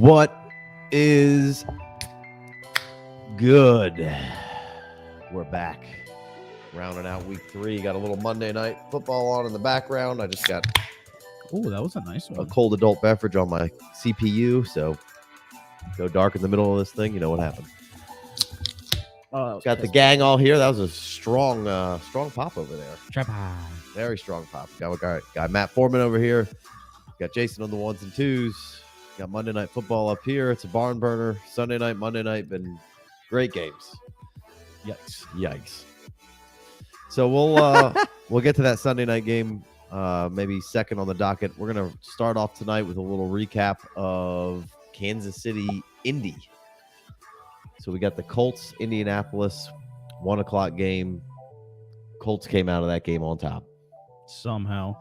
What is good? We're back. Rounding out week 3. Got a little Monday night football on in the background. I just got that was a nice one. a cold adult beverage on my CPU, so go dark in the middle of this thing. You know what happened. Got the gang all here. That was a strong pop over there. Very strong pop. Got Matt Foreman over here. Got Jason on the 1s and 2s. Got Monday Night Football up here. It's a barn burner. Sunday night, Monday night, been great games. Yikes. So we'll get to that Sunday night game, maybe second on the docket. We're gonna start off tonight with a little recap of Kansas City, Indy. So we got the Colts, Indianapolis, 1 o'clock game. Colts came out of that game on top. Somehow.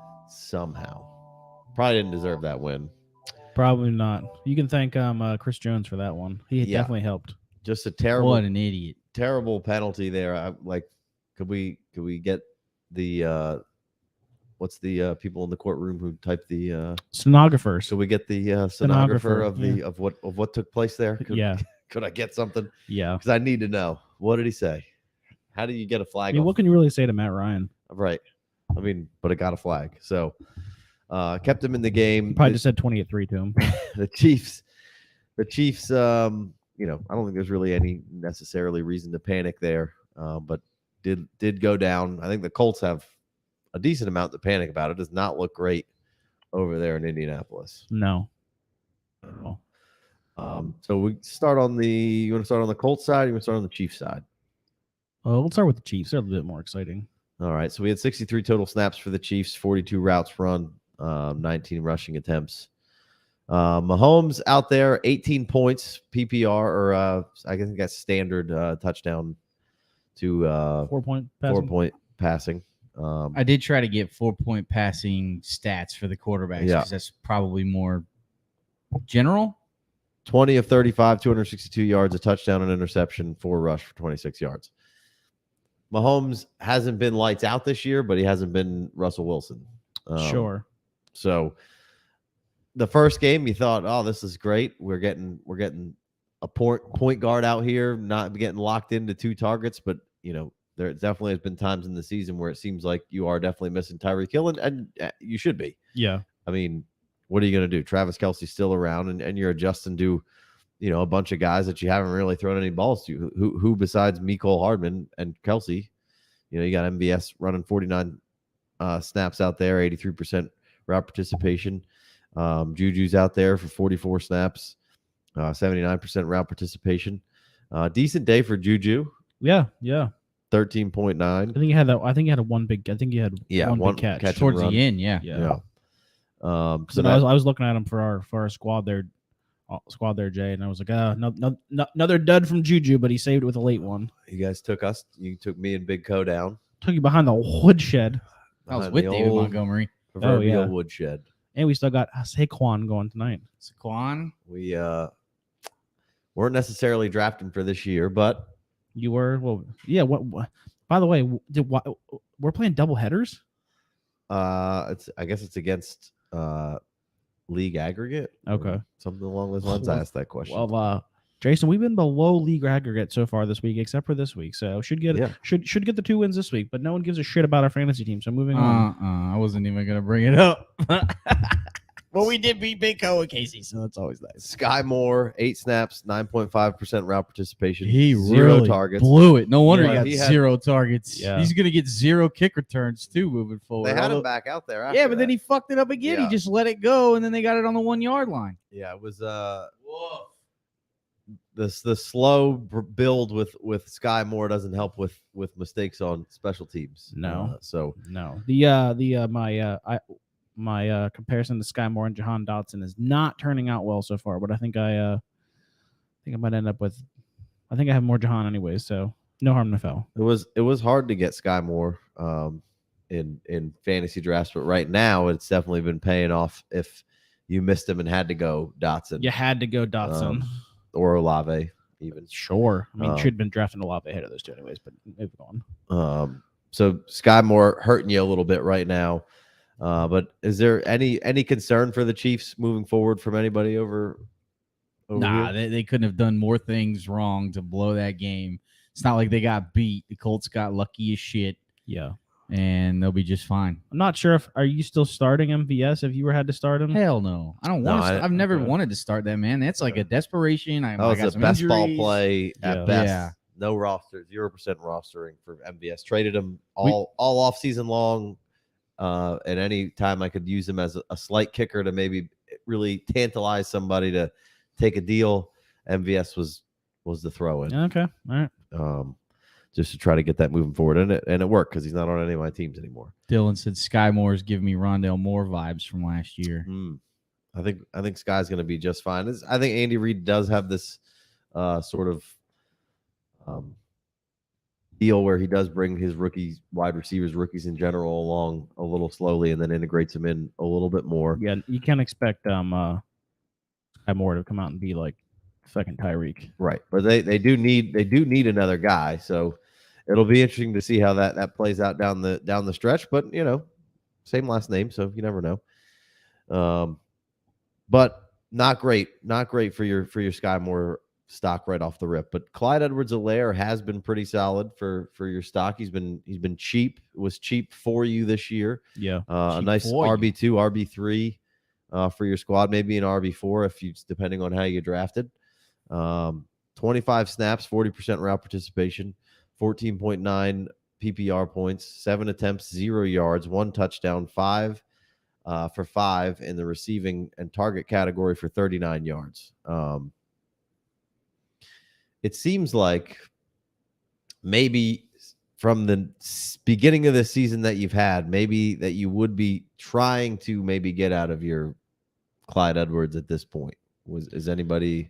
Probably didn't deserve that win. Probably not. You can thank Chris Jones for that one. He definitely helped. Just a terrible. What an idiot. Terrible penalty there. Could we get the what's the people in the courtroom who type the stenographers? So we get the stenographer of what took place there. Could I get something? Yeah. Because I need to know. What did he say? How do you get a flag? What can you really say to Matt Ryan? Right. But it got a flag. So kept him in the game. Probably just said 20-3 to him. The Chiefs, I don't think there's really any necessarily reason to panic there. But did go down. I think the Colts have a decent amount to panic about. It does not look great over there in Indianapolis. No. So we start on the. You want to start on the Colts side? Or you want to start on the Chiefs side? Let's start with the Chiefs. They're a little bit more exciting. All right. So we had 63 total snaps for the Chiefs, 42 routes run, 19 rushing attempts. Mahomes out there, 18 points, PPR, or I think that's standard touchdown to 4-point passing. 4-point passing. I did try to get 4-point passing stats for the quarterbacks because that's probably more general. 20 of 35, 262 yards, a touchdown, an interception, 4 rush for 26 yards. Mahomes hasn't been lights out this year, but he hasn't been Russell Wilson. Sure. So the first game, you thought, oh, this is great. We're getting a point guard out here, not getting locked into 2 targets. But, there definitely has been times in the season where it seems like you are definitely missing Tyreek Hill, and you should be. Yeah. What are you going to do? Travis Kelce's still around, and you're adjusting to, a bunch of guys that you haven't really thrown any balls to. Who besides Mecole Hardman and Kelce? You got MVS running 49 snaps out there, 83% route participation. Juju's out there for 44 snaps, 79% route participation. Decent day for Juju. Yeah. 13.9. I think he had that. I think he had one big catch towards the end. Yeah. So I was looking at him for our squad there, Jay, and I was like, another dud from Juju, but he saved it with a late one. You guys you took me and Big Co down. Took you behind the woodshed. I was with David Montgomery. Proverbial woodshed. And we still got Saquon going tonight. Saquon. We weren't necessarily drafting for this year, but you were. Well, yeah. What? By the way, we're playing double headers. I guess it's against league aggregate. Okay, something along those lines. I asked that question. Well, Jason, we've been below league aggregate so far this week, except for this week. So should get the 2 wins this week. But no one gives a shit about our fantasy team. So moving on. I wasn't even gonna bring it up. Well, we did beat Big Co and Casey, so that's always nice. Sky Moore, 8 snaps, 9.5% route participation. He 0 really targets. Blew it. No wonder Yeah, he got 0 targets. Yeah. He's gonna get 0 kick returns too moving forward. They had him back out there. Yeah, but then he fucked it up again. Yeah. He just let it go, and then they got it on the 1 yard line. Yeah, it was the slow build with Sky Moore doesn't help with mistakes on special teams. No. No. My comparison to Sky Moore and Jahan Dotson is not turning out well so far, but I think I might end up with. I think I have more Jahan anyway, so no harm, no foul. It was hard to get Sky Moore in fantasy drafts, but right now it's definitely been paying off. If you missed him and had to go Dotson, You had to go Dotson or Olave even. Sure, I mean, should have been drafting Olave ahead of those two anyways, but moving on. So Sky Moore hurting you a little bit right now. But is there any concern for the Chiefs moving forward from anybody over Nah, they couldn't have done more things wrong to blow that game. It's not like they got beat. The Colts got lucky as shit. Yeah. And they'll be just fine. I'm not sure are you still starting MVS if you had to start him? Hell no. I don't want to. I've never wanted to start that, man. That's like a desperation. I got some best ball injuries. play at best. Yeah. No roster, 0% rostering for MVS. Traded him all off season long. At any time I could use him as a slight kicker to maybe really tantalize somebody to take a deal. MVS was the throw in. Okay. All right. Just to try to get that moving forward. And it worked because he's not on any of my teams anymore. Dylan said Sky Moore's giving me Rondale Moore vibes from last year. I think Sky's going to be just fine. I think Andy Reid does have this sort of deal where he does bring his wide rookies in general along a little slowly and then integrates them in a little bit more. Yeah, you can't expect Sky Moore to come out and be like second Tyreek. Right. But they do need another guy. So it'll be interesting to see how that plays out down the stretch. But same last name, so you never know. But not great for your Sky Moore stock right off the rip. But Clyde Edwards-Helaire has been pretty solid for your stock. He's been cheap. It was cheap for you this year. Yeah. A nice RB2, RB3 for your squad, maybe an RB4 depending on how you drafted. 25 snaps, 40% route participation, 14.9 PPR points, 7 attempts, 0 yards, 1 touchdown, 5 for 5 in the receiving and target category for 39 yards. It seems like maybe from the beginning of the season that you've had, maybe that you would be trying to maybe get out of your Clyde Edwards at this point. Is anybody?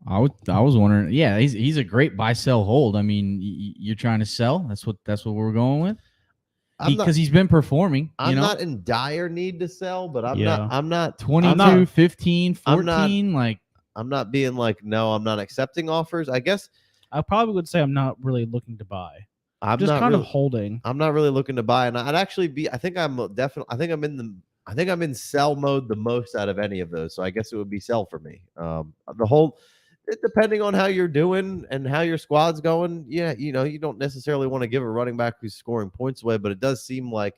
I was wondering. Yeah, he's a great buy, sell, hold. I mean, you're trying to sell. That's what we're going with. Because he's been performing. I'm not in dire need to sell, but I'm not 22, 15, 14. I'm not being like, no, I'm not accepting offers. I guess I probably would say I'm not really looking to buy. I'm just not kind really, of holding. I'm not really looking to buy, and I'd actually be. I think I'm in sell mode the most out of any of those. So I guess it would be sell for me. Depending on how you're doing and how your squad's going, yeah, you don't necessarily want to give a running back who's scoring points away, but it does seem like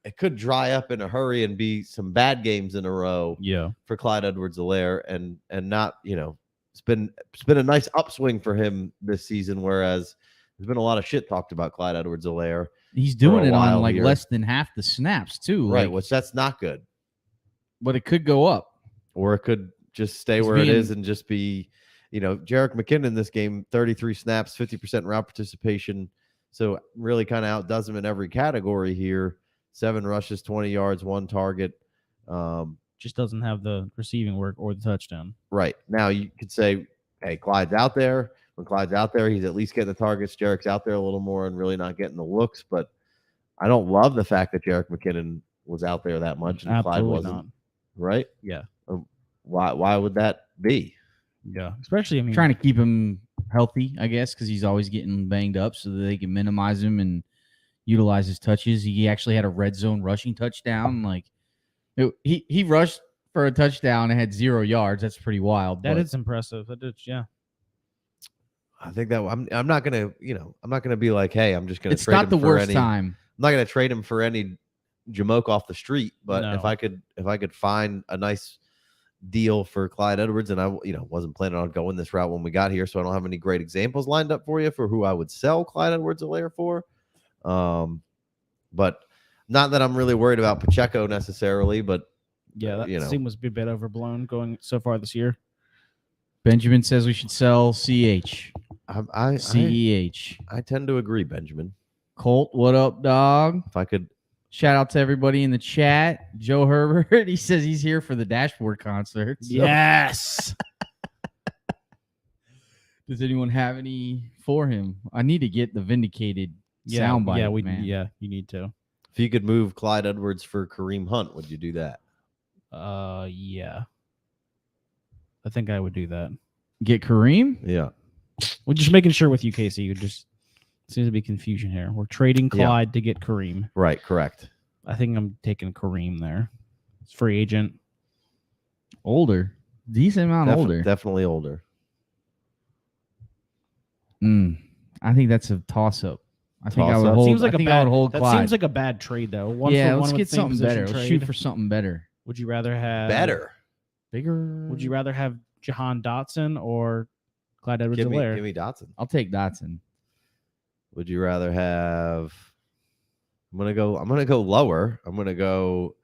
it could dry up in a hurry and be some bad games in a row. Yeah, for Clyde Edwards-Helaire and not, it's been a nice upswing for him this season, whereas there's been a lot of shit talked about Clyde Edwards-Helaire. He's doing it on less than half the snaps too, right? Which that's not good, but it could go up, or it could just stay where it is and just be, Jerick McKinnon in this game, 33 snaps, 50% route participation, so really kind of outdoes him in every category here. 7 rushes, 20 yards, 1 target. Just doesn't have the receiving work or the touchdown. Right. Now you could say, hey, Clyde's out there. When Clyde's out there, he's at least getting the targets. Jerick's out there a little more and really not getting the looks. But I don't love the fact that Jerick McKinnon was out there that much and Clyde wasn't. Not. Right? Yeah. Why would that be? Yeah. Especially, trying to keep him healthy, I guess, because he's always getting banged up so that they can minimize him and utilize his touches. He actually had a red zone rushing touchdown. He rushed for a touchdown and had 0 yards. That's pretty wild. That is impressive. Yeah. I think that I'm not gonna be like, hey, I'm just gonna. It's not the worst time. I'm not gonna trade him for any jamoke off the street. But if I could find a nice deal for Clyde Edwards, and I wasn't planning on going this route when we got here, so I don't have any great examples lined up for you for who I would sell Clyde Edwards-Helaire for. But not that I'm really worried about Pacheco necessarily, but yeah, that seems a bit overblown going so far this year. Benjamin says we should sell CEH. I tend to agree, Benjamin. Colt, what up, dog? If I could shout out to everybody in the chat. Joe Herbert, he says he's here for the dashboard concert. So. Yes. Does anyone have any for him? I need to get the vindicated soundbite. Yeah, you need to. If you could move Clyde Edwards for Kareem Hunt, would you do that? Yeah. I think I would do that. Get Kareem? Yeah. We're just making sure with you, Casey. You just seems to be confusion here. We're trading Clyde to get Kareem. Right, correct. I think I'm taking Kareem there. It's free agent. Older. decent amount older. Definitely older. I think that's a toss-up. I think I would hold. Seems like I think I would hold Clyde. That seems like a bad trade, though. Let's get something better. Let's shoot for something better. Would you rather have bigger? Would you rather have Jahan Dotson or Clyde Edwards-Helaire? Give me Dotson. I'll take Dotson. Would you rather have? I'm gonna go lower. I'm gonna go.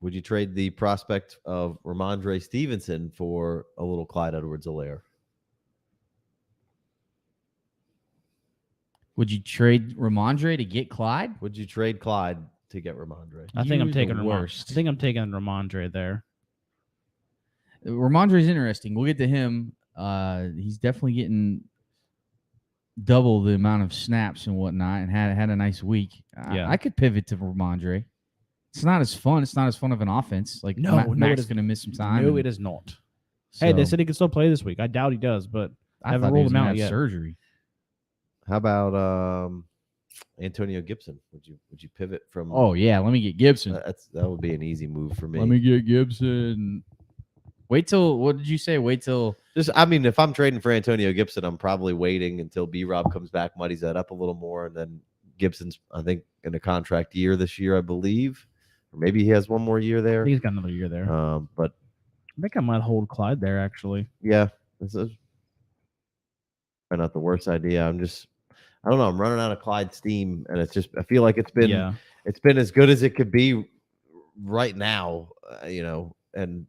Would you trade the prospect of Ramondre Stevenson for a little Clyde Edwards-Helaire? Would you trade Ramondre to get Clyde? Would you trade Clyde to get Ramondre? I think I'm taking Ramondre there. Ramondre's interesting. We'll get to him. He's definitely getting double the amount of snaps and whatnot, and had a nice week. I could pivot to Ramondre. It's not as fun. It's not as fun of an offense. Like Mac's going to miss some time. No, it is not. So, hey, they said he could still play this week. I doubt he does, but I haven't ruled him out yet. Surgery. How about Antonio Gibson? Would you pivot from? Oh yeah, let me get Gibson. That would be an easy move for me. Let me get Gibson. Wait till what did you say? Wait till if I'm trading for Antonio Gibson, I'm probably waiting until B-Rob comes back, muddies that up a little more, and then Gibson's I think in a contract year this year, I believe, or maybe he has one more year there. He's got another year there. But I think I might hold Clyde there actually. Yeah, this is probably not the worst idea. I don't know. I'm running out of Clyde steam, and I feel like it's been as good as it could be right now, and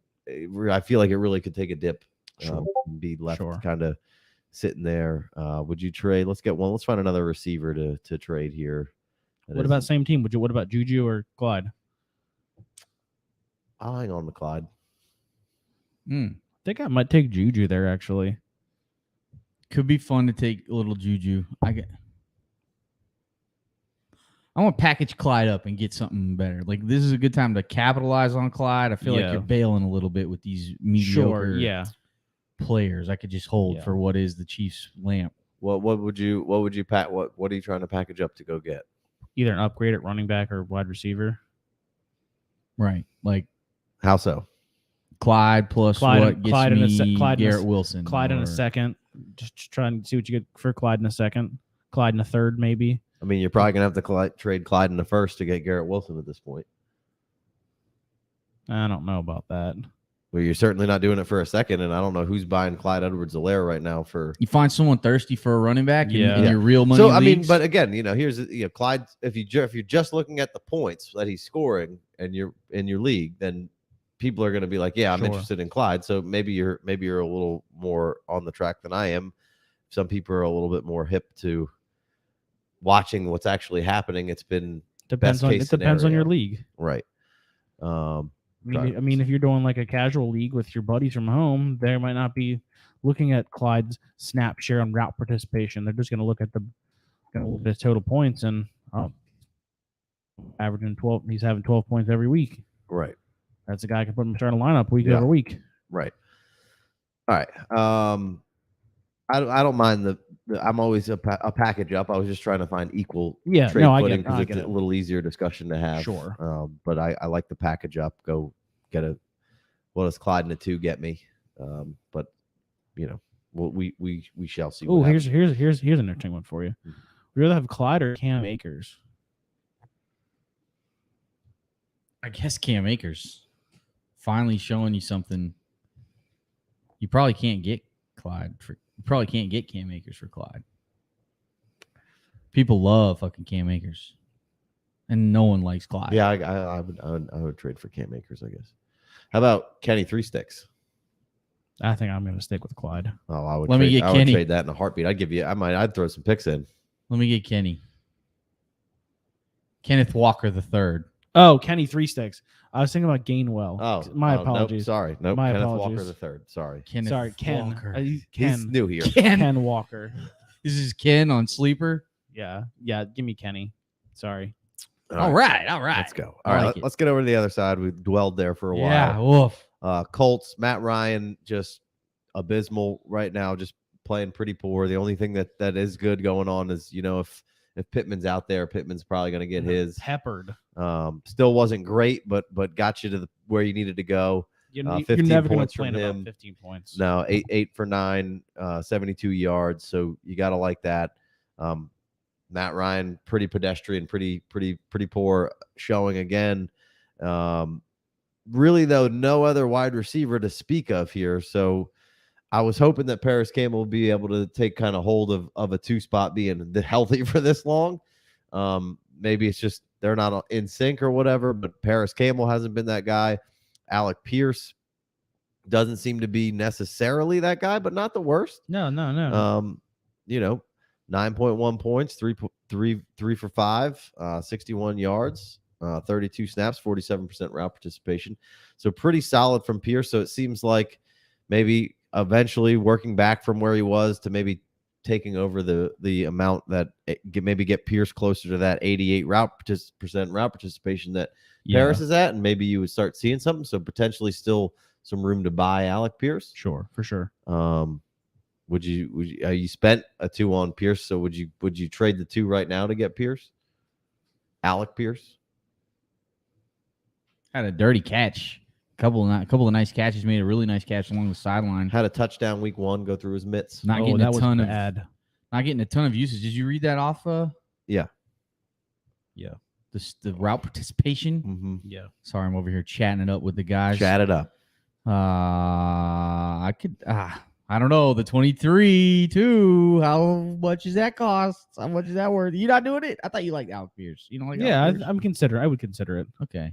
I feel like it really could take a dip, and be left kind of sitting there. Would you trade? Let's find another receiver to trade here. What about same team? What about Juju or Clyde? I'll hang on to Clyde. I think I might take Juju there actually. Could be fun to take a little Juju. I want to package Clyde up and get something better. Like this is a good time to capitalize on Clyde. I feel like you're bailing a little bit with these mediocre players. I could just hold for what is the Chiefs' lamp. What would you pack? What are you trying to package up to go get? Either an upgrade at running back or wide receiver. Right. Like how so? Clyde plus what gets me Garrett Wilson. Clyde in a second. Just trying to see what you get for Clyde in a second. Clyde in a third, maybe. I mean, you're probably going to have to trade Clyde in the first to get Garrett Wilson at this point. I don't know about that. Well, you're certainly not doing it for a second, and I don't know who's buying Clyde Edwards-Helaire right now for. You find someone thirsty for a running back in your real money leagues? I mean, but again, here's Clyde. If you're just looking at the points that he's scoring and you're in your league, then people are going to be like, yeah, I'm interested in Clyde. So maybe you're a little more on the track than I am. Some people are a little bit more hip to watching what's actually happening. It depends on your league, right? I mean, if you're doing like a casual league with your buddies from home, they might not be looking at Clyde's snap share and route participation. They're just going to look at his total points and averaging 12. He's having 12 points every week. Right. That's a guy I can put him starting lineup week over week. Right. All right. I don't mind I'm always a package up. I was just trying to find equal trade footing because it's a little easier discussion to have. Sure. But I like the package up. Go get what does Clyde in a 2 get me? But we shall see. Oh, here's an interesting one for you. Would you rather have Clyde or Cam Akers? I guess Cam Akers finally showing you something. You probably can't get Clyde you probably can't get Cam Akers for Clyde. People love fucking Cam Akers, and no one likes Clyde. Yeah, I would trade for Cam Akers, I guess. How about Kenny 3 Sticks? I think I'm going to stick with Clyde. Oh, I would. I would trade that in a heartbeat. I'd throw some picks in. Let me get Kenny. Kenneth Walker III. Oh, Kenny 3 Sticks. I was thinking about Gainwell. Oh, my apologies. Nope, sorry. Nope. My Kenneth apologies. Walker III. Sorry. Ken. Walker. He's new here. Ken Walker. This is Ken on Sleeper. Yeah. Give me Kenny. Sorry. All right. Let's go. All right, let's get over to the other side. We dwelled there for a while. Yeah. Woof. Colts. Matt Ryan just abysmal right now. Just playing pretty poor. The only thing that is good going on is if Pittman's out there, Pittman's probably going to get his peppered. Still wasn't great, but got you to where you needed to go. You're 15 never going points to complain from about him. 15 points. No, 8 for 9, 72 yards. So you got to like that. Matt Ryan, pretty pedestrian, pretty poor showing again. Really, though, no other wide receiver to speak of here. So I was hoping that Paris Campbell would be able to take kind of hold of a 2 spot being healthy for this long. Maybe it's just they're not in sync or whatever, but Paris Campbell hasn't been that guy. Alec Pierce doesn't seem to be necessarily that guy, but not the worst. No. 9.1 points, 3 for 5, 61 yards, 32 snaps, 47% route participation. So pretty solid from Pierce. So it seems like maybe eventually working back from where he was to maybe taking over the amount that maybe get Pierce closer to that 88 route participation that Paris is at, and maybe you would start seeing something. So potentially still some room to buy Alec Pierce. Sure, for sure. Would you spent a 2 on Pierce? So would you trade the 2 right now to get Pierce? Alec Pierce had a dirty catch. Couple of nice catches. Made a really nice catch along the sideline. Had a touchdown week 1 go through his mitts. Not getting a ton of usage. Did you read that off? Yeah. The route participation. Mm-hmm. Yeah. Sorry, I'm over here chatting it up with the guys. Chat it up. I don't know. The 23 too. How much does that cost? How much is that worth? You not doing it? I thought you liked Alec Pierce. You know, like yeah, Alec Pierce? I would consider it. Okay.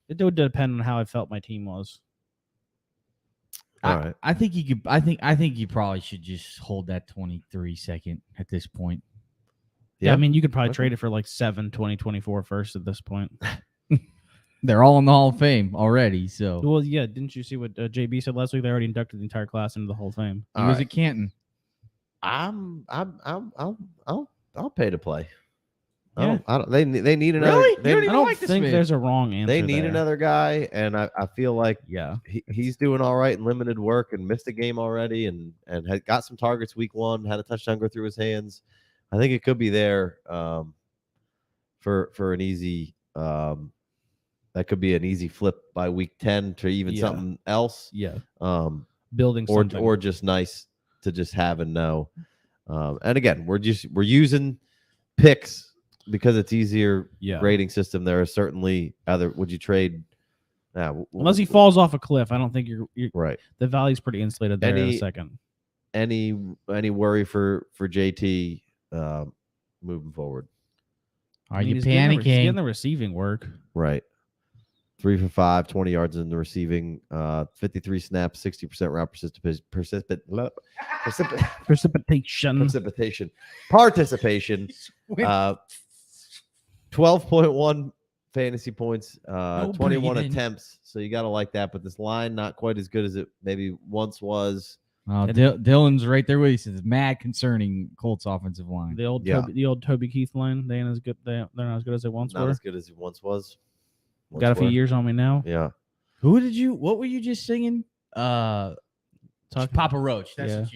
It would depend on how I felt my team was. All right. I think you could. I think you probably should just hold that 23 second at this point. Yeah, I mean, you could probably trade it for like 7 2024 first at this point. They're all in the Hall of Fame already. So, well, yeah. Didn't you see what JB said last week? They already inducted the entire class into the Hall of Fame. He was at Canton. I'll pay to play. Yeah. They need another. Really? I don't think there's a wrong answer. They need another guy, and I feel like he's doing all right in limited work and missed a game already, and had got some targets week 1, had a touchdown go through his hands. I think it could be there for an easy. That could be an easy flip by week 10 to even something else. Yeah. Building something. Or just nice to just have and know. And again, we're using picks because it's easier rating system. There are certainly would you trade unless he falls off a cliff. I don't think you're right. The value's pretty insulated there in a second. Any worry for JT moving forward? Are you panicking? He's getting the receiving work. Right. 3 for 5, 20 yards in the receiving, 53 snaps, 60% route participation. 12.1 fantasy points, 21 attempts. So you got to like that. But this line, not quite as good as it maybe once was. Dylan's right there with you. Says mad concerning Colts offensive line. The old Toby Keith line. They ain't as good. They're not as good as they once were. Not as good as it once was. Got a few years on me now. Yeah. What were you just singing? Papa Roach. That's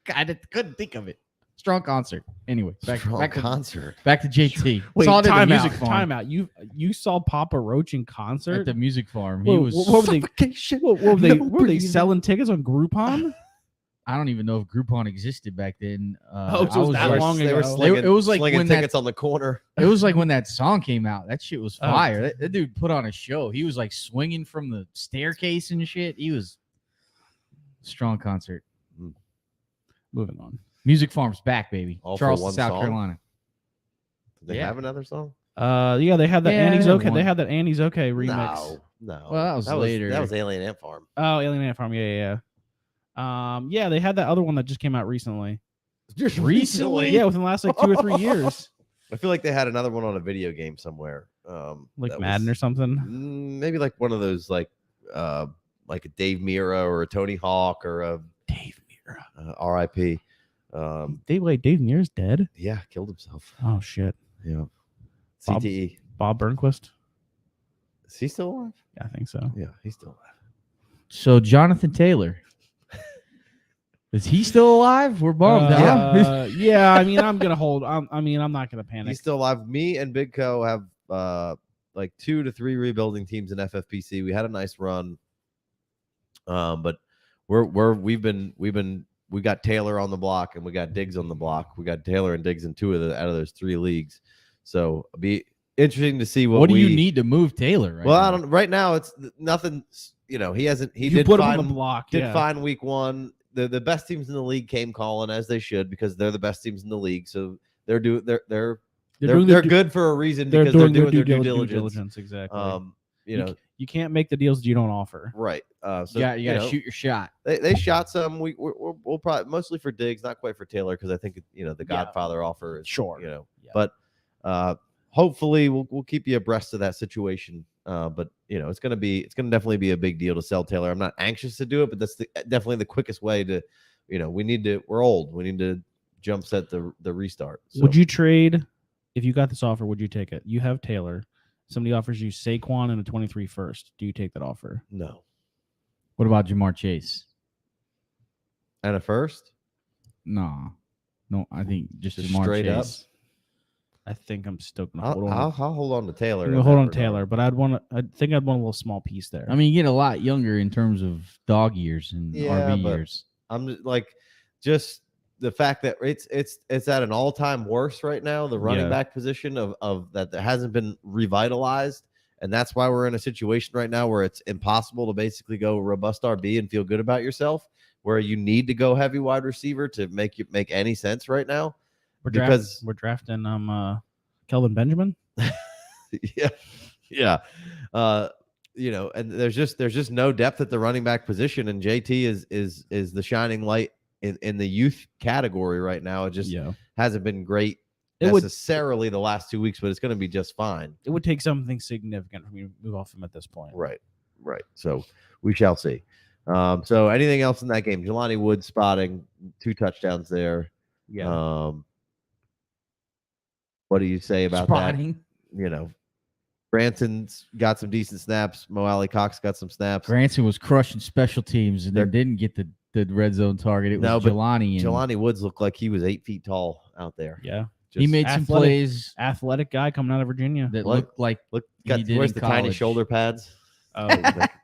I couldn't think of it. Strong concert. Anyway, back to JT. Wait, time out. You saw Papa Roach in concert at the Music Farm. He was what were they selling tickets on Groupon? I don't even know if Groupon existed back then. It was that long ago. It was like when tickets on the corner. It was like when that song came out. That shit was fire. That dude put on a show. He was like swinging from the staircase and shit. He was strong concert. Moving on. Music Farm's back, baby. All Charleston, South Carolina. Did they have another song? Yeah, they had that Annie's Okay. They had that Annie's Okay remix. No. Well, that was later. That was Alien Ant Farm. Oh, Alien Ant Farm. Yeah. Yeah, they had that other one that just came out recently. Just recently? Yeah, within the last like 2 or 3 years. I feel like they had another one on a video game somewhere. Like Madden or something. Maybe like one of those like a Dave Mira or a Tony Hawk or a Dave Mira. R.I.P. Dave Mira's dead? Yeah, killed himself. Oh shit. Yeah. CTE. Bob Burnquist. Is he still alive? Yeah, I think so. Yeah, he's still alive. So Jonathan Taylor. Is he still alive? We're bummed. Yeah, I mean, I'm gonna hold. I'm not gonna panic. He's still alive. Me and Big Co have like 2 to 3 rebuilding teams in FFPC. We had a nice run, but we got Taylor on the block and we got Diggs on the block. We got Taylor and Diggs in 2 out of those 3 leagues. So it'll be interesting to see what do you need to move Taylor right now? I don't. Right now, it's nothing. He hasn't. He did put fine, him on the block. Did fine week 1. The best teams in the league came calling, as they should, because they're the best teams in the league. So they're good for a reason, because they're doing their due diligence. Exactly. You can't make the deals you don't offer. Right. So you got to shoot your shot. They shot some. We'll probably mostly for Diggs, not quite for Taylor, because I think the Godfather offer is sure. But hopefully we'll keep you abreast of that situation. But it's gonna definitely be a big deal to sell Taylor. I'm not anxious to do it, but that's definitely the quickest way to, we're old. We need to jump set the restart. So. Would you trade if you got this offer? Would you take it? You have Taylor. Somebody offers you Saquon and a 23 first. Do you take that offer? No. What about Jamar Chase? And a first? No, I think just Jamar straight Chase. Up. I think I'm still gonna I'll hold on to Taylor. I'm gonna hold on to Taylor, but I think I'd want a little small piece there. I mean, you get a lot younger in terms of dog years and RV years. I'm just the fact that it's at an all-time worst right now, the running back position of that hasn't been revitalized, and that's why we're in a situation right now where it's impossible to basically go robust RB and feel good about yourself, where you need to go heavy wide receiver to make any sense right now. We're drafting Kelvin Benjamin. Yeah. And there's just no depth at the running back position, and JT is the shining light in the youth category right now. It just hasn't been great necessarily the last 2 weeks, but it's going to be just fine. It would take something significant for me to move off him at this point. Right. So we shall see. So anything else in that game? Jelani Woods spotting 2 touchdowns there. Yeah. What do you say about spotting? That? Branson's got some decent snaps. Mo Alley Cox got some snaps. Branson was crushing special teams and they didn't get the red zone target. It was Jelani. Jelani Woods looked like he was 8 feet tall out there. Yeah. He made some plays. Athletic guy coming out of Virginia. That looked like where's the tiny shoulder pads? Oh,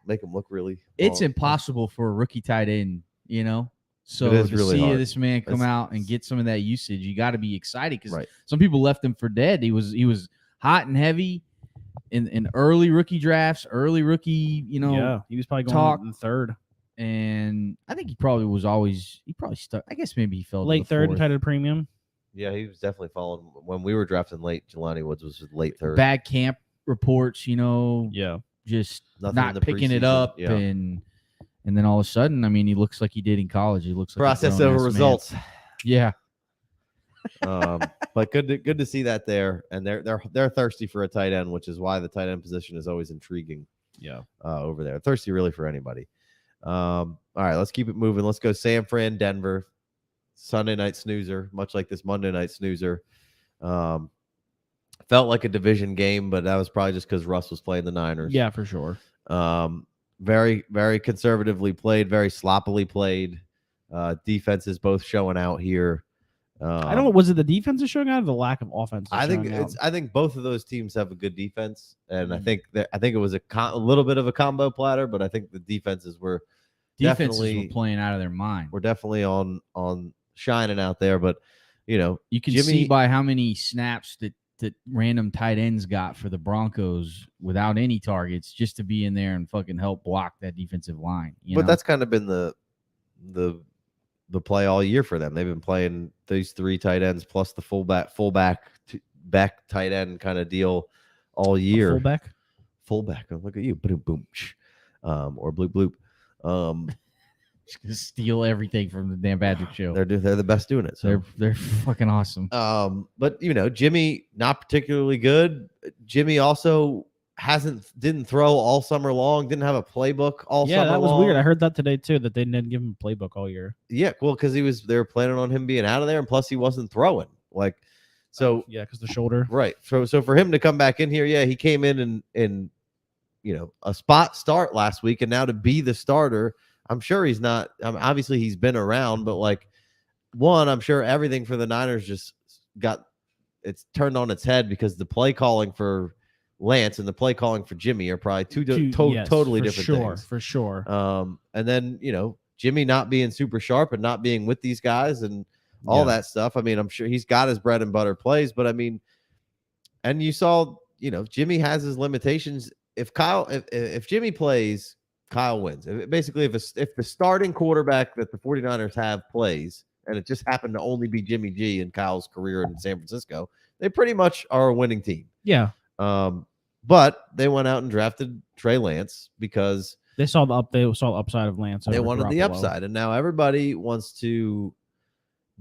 make him look really long. It's impossible for a rookie tight end, So to really see hard. This man come out and get some of that usage, you got to be excited, because some people left him for dead. He was hot and heavy in early rookie drafts, he was probably going in third, and I think he probably stuck. I guess maybe he fell late third and title premium. Yeah, he was definitely falling when we were drafting late. Jelani Woods was late third. Bad camp reports, just nothing not picking it up and then all of a sudden, I mean, he looks like he did in college. He looks like process over results. Man. Yeah. But good to see that there, and they're thirsty for a tight end, which is why the tight end position is always intriguing. Yeah. Over there, thirsty really for anybody. All right, let's keep it moving. Let's go San Fran, Denver, Sunday night snoozer, much like this Monday night snoozer. Felt like a division game, but that was probably just because Russ was playing the Niners. Yeah, for sure. Very, very conservatively played, very sloppily played. Defenses both showing out here. I don't know. Was it the defense is showing out, or the lack of offense? I think both of those teams have a good defense, and I think it was a little bit of a combo platter, but I think the defenses were playing out of their mind. We're definitely on shining out there, but you can see by how many snaps that random tight ends got for the Broncos without any targets, just to be in there and fucking help block that defensive line. But that's kind of been the play all year for them. They've been playing these 3 tight ends plus the fullback back tight end kind of deal all year. Fullback. Oh, look at you. Boom, boom. Or bloop, bloop. Just gonna steal everything from the Dan Patrick Show. They're the best doing it. So they're fucking awesome. But Jimmy not particularly good. Jimmy also didn't throw all summer long. Didn't have a playbook all summer long. Yeah, that was weird. I heard that today too. That they didn't give him a playbook all year. Yeah, well, because they were planning on him being out of there, and plus he wasn't throwing. So because the shoulder. Right. So for him to come back in here, he came in a spot start last week, and now to be the starter. I'm sure he's not. Obviously, he's been around, but I'm sure everything for the Niners just it's turned on its head because the play calling for Lance and the play calling for Jimmy are probably totally different things. For sure. And then, Jimmy not being super sharp and not being with these guys and all that stuff. I mean, I'm sure he's got his bread and butter plays, but I mean, and you saw, Jimmy has his limitations. If Jimmy plays, Kyle wins. Basically, if the starting quarterback that the 49ers have plays, and it just happened to only be Jimmy G in Kyle's career in San Francisco, they pretty much are a winning team. Yeah. But they went out and drafted Trey Lance because they saw the upside of Lance. They wanted the upside, and now everybody wants to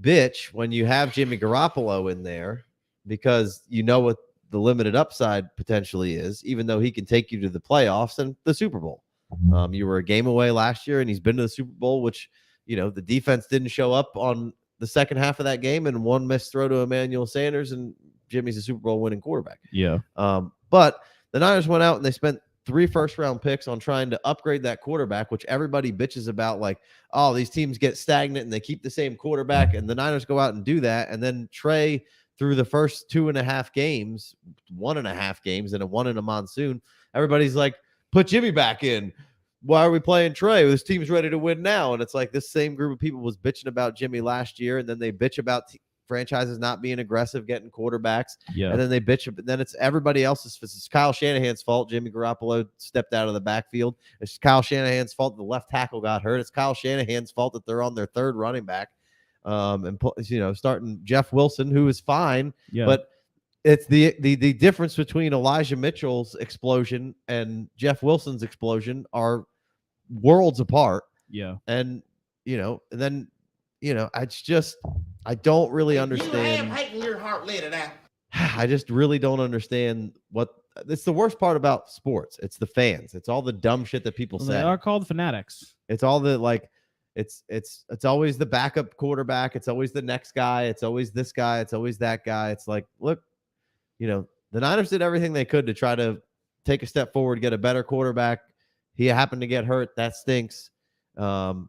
bitch when you have Jimmy Garoppolo in there because you know what the limited upside potentially is, even though he can take you to the playoffs and the Super Bowl. You were a game away last year, and he's been to the Super Bowl, which, the defense didn't show up on the second half of that game, and one missed throw to Emmanuel Sanders, and Jimmy's a Super Bowl winning quarterback. Yeah. But the Niners went out and they spent 3 first-round picks on trying to upgrade that quarterback, which everybody bitches about, like, oh, these teams get stagnant and they keep the same quarterback, and the Niners go out and do that, and then Trey, through the first 2.5 games, 1.5 games, and one in a monsoon, everybody's like, put Jimmy back in. Why are we playing Trey? This team's ready to win now. And it's like this same group of people was bitching about Jimmy last year, and then they bitch about franchises not being aggressive, getting quarterbacks. Yeah. And then they bitch, but then it's everybody else's. It's Kyle Shanahan's fault. Jimmy Garoppolo stepped out of the backfield. It's Kyle Shanahan's fault the left tackle got hurt. It's Kyle Shanahan's fault that they're on their third running back. And starting Jeff Wilson, who is fine, but it's the difference between Elijah Mitchell's explosion and Jeff Wilson's explosion are worlds apart. Yeah. And then I don't really understand. Your heart later now. I just really don't understand it's the worst part about sports. It's the fans. It's all the dumb shit that people say. They are called fanatics. It's all the it's always the backup quarterback. It's always the next guy. It's always this guy. It's always that guy. It's like, look, the Niners did everything they could to try to take a step forward, get a better quarterback. He happened to get hurt. That stinks. Jimmy's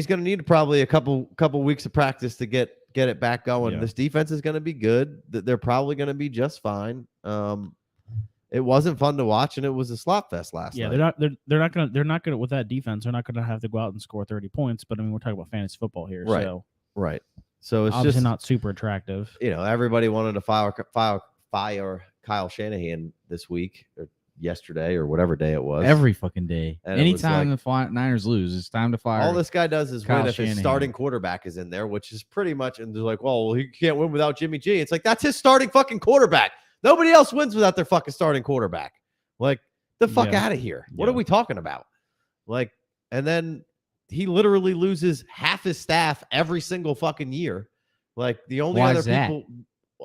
going to need probably a couple weeks of practice to get it back going. Yeah. This defense is going to be good. They're probably going to be just fine. It wasn't fun to watch, and it was a slop fest last night. Yeah, they're not gonna with that defense. They're not gonna have to go out and score 30 points. But I mean, we're talking about fantasy football here, right? So right. So it's obviously just not super attractive. Everybody wanted to fire Kyle Shanahan this week or yesterday or whatever day it was. Every fucking day. And anytime the Niners lose, it's time to fire. All this guy does is Kyle win if Shanahan. His starting quarterback is in there, which is pretty much. And they're like, well, he can't win without Jimmy G. It's like that's his starting fucking quarterback. Nobody else wins without their fucking starting quarterback. Like, the fuck out of here. What are we talking about? Like, and then he literally loses half his staff every single fucking year. Like, the only other people,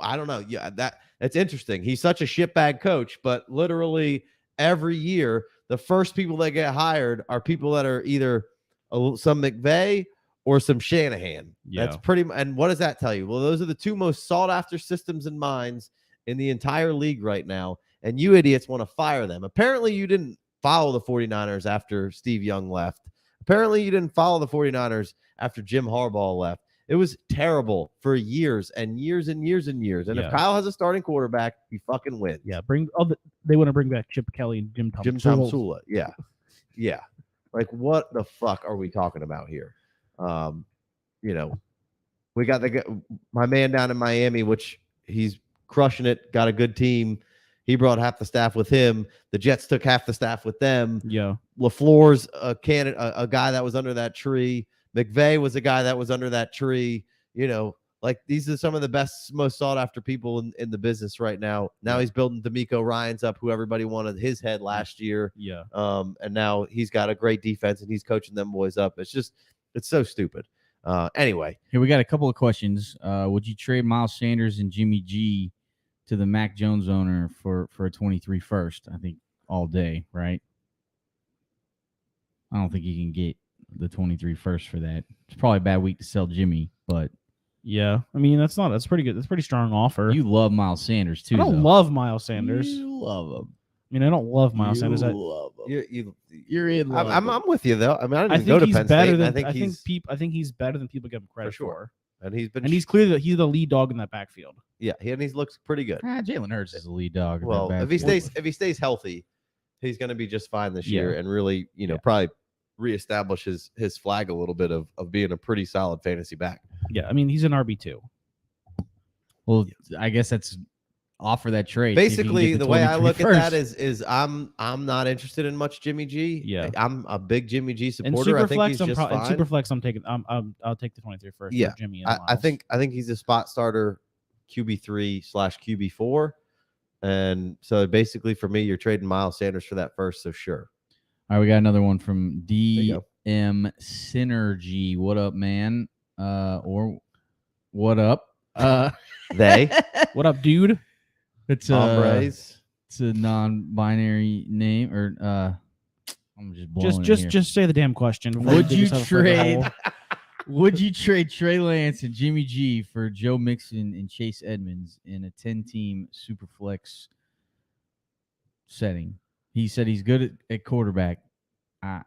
I don't know. Yeah, that's interesting. He's such a shitbag coach, but literally every year, the first people that get hired are people that are either some McVay or some Shanahan. Yeah. That's pretty much. And what does that tell you? Well, those are the two most sought after systems and minds in the entire league right now. And you idiots want to fire them. Apparently, you didn't follow the 49ers after Steve Young left. Apparently, you didn't follow the 49ers after Jim Harbaugh left. It was terrible for years and years and years and years. And if Kyle has a starting quarterback, he fucking wins. Yeah, they want to bring back Chip Kelly and Jim Tomsula. Yeah. Yeah. Like, what the fuck are we talking about here? We got my man down in Miami, which he's crushing it, got a good team. He brought half the staff with him. The Jets took half the staff with them. Yeah. LaFleur's a guy that was under that tree. McVay was a guy that was under that tree. Like, these are some of the best, most sought after people in the business right now. Now he's building D'Amico Ryans up, who everybody wanted his head last year. Yeah. And now he's got a great defense and he's coaching them boys up. It's so stupid. Anyway. Here we got a couple of questions. Would you trade Miles Sanders and Jimmy G to the Mac Jones owner for a 23 first? I think all day, right? I don't think you can get the 23 first for that. It's probably a bad week to sell Jimmy, but yeah, I mean that's pretty good. That's a pretty strong offer. You love Miles Sanders too. I don't love Miles Sanders. You love him. I mean, I don't love Miles Sanders. Love him. You're in love. I'm with you though. I mean, I didn't go to Penn State. I think he's better than people give him credit for. and he's clearly he's the lead dog in that backfield. Yeah, he looks pretty good. Jalen Hurts is the lead dog. Well, if he stays healthy, he's going to be just fine this year, and really, probably reestablish his flag a little bit of being a pretty solid fantasy back. Yeah, I mean he's an RB2. Well, I guess that's offer that trade. Basically, the way I look at that is I'm not interested in much Jimmy G. Yeah, I'm a big Jimmy G supporter. I think he's just fine. In Superflex, I'm taking. I'll take the 23 first. Yeah, Jimmy. I think he's a spot starter, QB3/QB4, and so basically for me, you're trading Miles Sanders for that first. So sure. All right, we got another one from DM Synergy. What up, man? Or what up? They. What up, dude? It's it's a non-binary name, or I'm just blowing just say the damn question. Would you trade Trey Lance and Jimmy G for Joe Mixon and Chase Edmonds in a 10-team Superflex setting? He said he's good at quarterback. I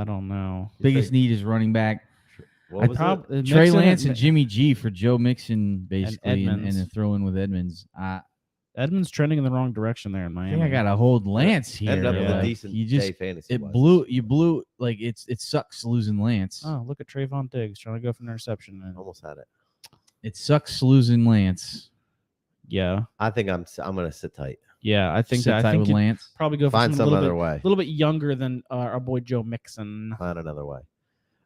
don't know. Biggest need is running back. What was it? Trey Lance and Jimmy G for Joe Mixon, basically, and then throw in with Edmonds. Edmonds trending in the wrong direction there in Miami. I think I gotta hold Lance here. Ended up with a decent day fantasy. You blew like it sucks losing Lance. Oh, look at Trayvon Diggs trying to go for an interception. Almost had it. It sucks losing Lance. Yeah, I think I'm gonna sit tight. Yeah, I think with Lance. Probably go for find some other way. A little bit younger than our boy Joe Mixon. Find another way.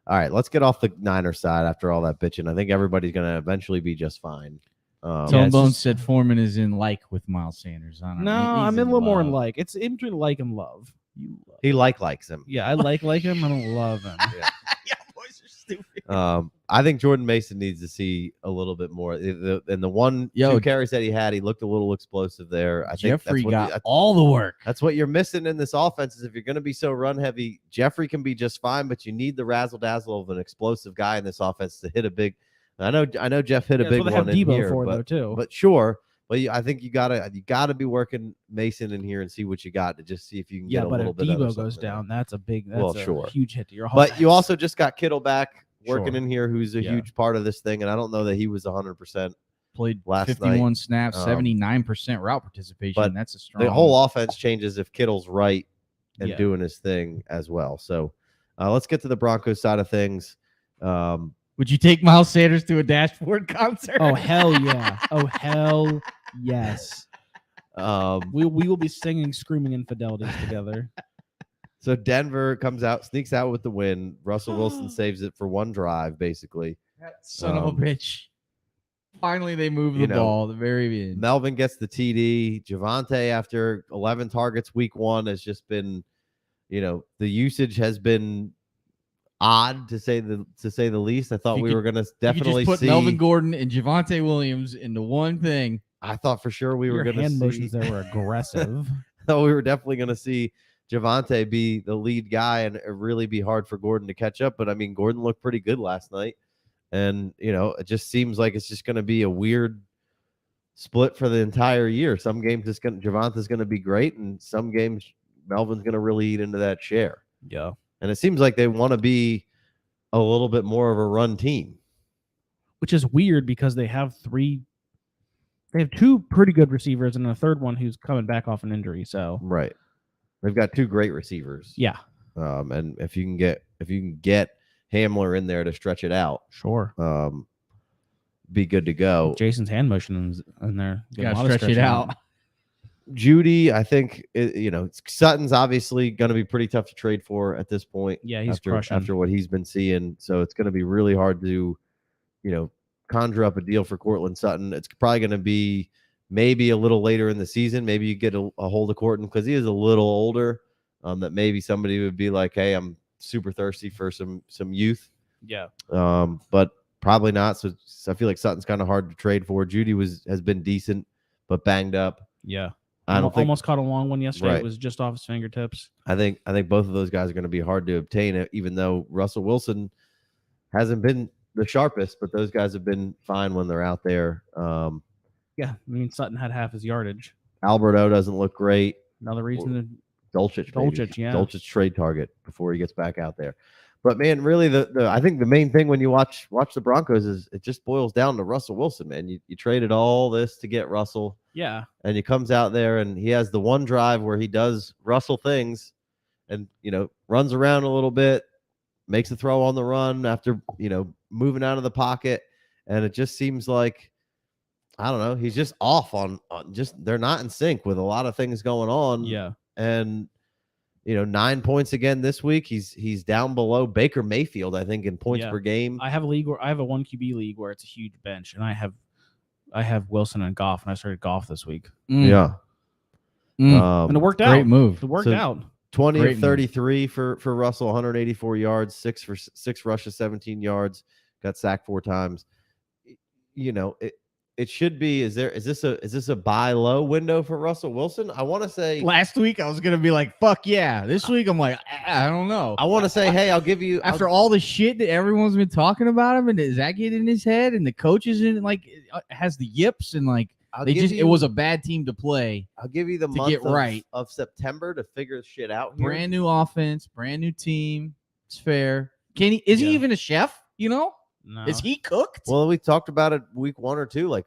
All right, let's get off the Niners side after all that bitching. I think everybody's going to eventually be just fine. Tone Bones said Foreman is in with Miles Sanders. I don't know. I'm in a little more in like. It's in between like and love. He likes him. Yeah, I like him. I don't love him. Yeah, boys are stupid. I think Jordan Mason needs to see a little bit more. In the two carries that he had, he looked a little explosive there. I think Jeffrey got all the work. That's what you're missing in this offense. Is if you're going to be so run heavy, Jeffrey can be just fine, but you need the razzle dazzle of an explosive guy in this offense to hit a big. I know Jeff hit a big one in here, but sure. But I think you gotta be working Mason in here and see what you got to just see if you can get a little bit. Yeah, but if Debo goes down, that's a huge hit to your offense. But you also just got Kittle back working in here, who's a huge part of this thing, and I don't know that he was 100%. Played last 51 night. Snaps, 79% route participation. But that's a strong. The whole offense changes if Kittle's right and doing his thing as well. So let's get to the Broncos side of things. Would you take Miles Sanders to a dashboard concert? Oh hell yeah! Oh hell yes! We will be singing "Screaming Infidelities" together. So Denver sneaks out with the win. Russell Wilson saves it for one drive, basically. That son of a bitch. Finally, they move the ball at the very end. Melvin gets the TD. Javonte, after 11 targets week 1, has just been, the usage has been odd to say the least. I thought we were going to definitely just put Melvin Gordon and Javonte Williams into one thing. I thought for sure we were going to see hand motions that were aggressive. I thought we were definitely going to see Javonte be the lead guy and it really be hard for Gordon to catch up. But I mean, Gordon looked pretty good last night. And, it just seems like it's just going to be a weird split for the entire year. Some games Javonte's going to be great, and some games Melvin's going to really eat into that share. Yeah. And it seems like they want to be a little bit more of a run team. Which is weird because they have two pretty good receivers and a third one who's coming back off an injury. So right. They've got 2 great receivers. Yeah. And if you can get Hamler in there to stretch it out. Sure. Be good to go. Jason's hand motion in there. Got to stretch it out. Judy, I think, Sutton's obviously going to be pretty tough to trade for at this point. Yeah, he's after what he's been seeing. So it's going to be really hard to, conjure up a deal for Courtland Sutton. It's probably going to be maybe a little later in the season. Maybe you get a hold of Courtland because he is a little older. That maybe somebody would be like, hey, I'm super thirsty for some youth. Yeah. But probably not. So I feel like Sutton's kind of hard to trade for. Judy has been decent, but banged up. Yeah. I don't almost caught a long one yesterday. Right. It was just off his fingertips. I think both of those guys are going to be hard to obtain, even though Russell Wilson hasn't been the sharpest, but those guys have been fine when they're out there. Yeah. I mean, Sutton had half his yardage. Alberto doesn't look great. Another reason to Dulcich, yeah. Dulcich trade target before he gets back out there. But man, really, I think the main thing when you watch the Broncos is it just boils down to Russell Wilson, man. You traded all this to get Russell, and he comes out there and he has the one drive where he does Russell things, and runs around a little bit, makes a throw on the run after moving out of the pocket, and it just seems like I don't know, he's just off on just they're not in sync with a lot of things going on. Yeah, and 9 points again this week. He's down below Baker Mayfield, I think, in points per game. I have a league where I have a 1 QB league where it's a huge bench, and I have Wilson and Goff, and I started Goff this week. Yeah, and it worked out. Great move. It worked out. 20 of 33 for Russell, 184 yards, 6 rushes, 17 yards. Got sacked 4 times. It should be. Is this a buy low window for Russell Wilson? I want to say last week I was gonna be like, fuck yeah. This week I'm like, I don't know. I want to say, hey, I'll give you after all the shit that everyone's been talking about him, and does that get in his head? And the coaches in has the yips and it was a bad team to play. I'll give you the month of September to figure shit out. Here. Brand new offense, brand new team. It's fair. Is he even a chef? No. Is he cooked? Well, we talked about it week 1 or 2. Like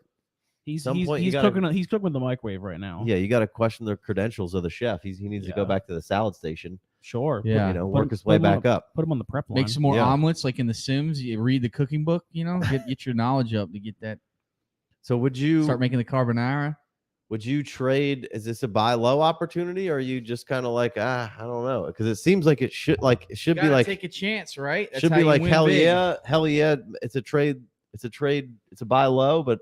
he's cooking with the microwave right now. Yeah, you got to question the credentials of the chef. He needs to go back to the salad station. Sure. Yeah. Work his way back up. Put him on the prep line. Make some more omelets like in The Sims. You read the cooking book. Get your knowledge up to get that. So would you start making the carbonara? Would you trade? Is this a buy low opportunity, or are you just kind of like, I don't know? Because it seems like it should be like take a chance, right? That's should be like hell yeah. It's a trade. It's a buy low, but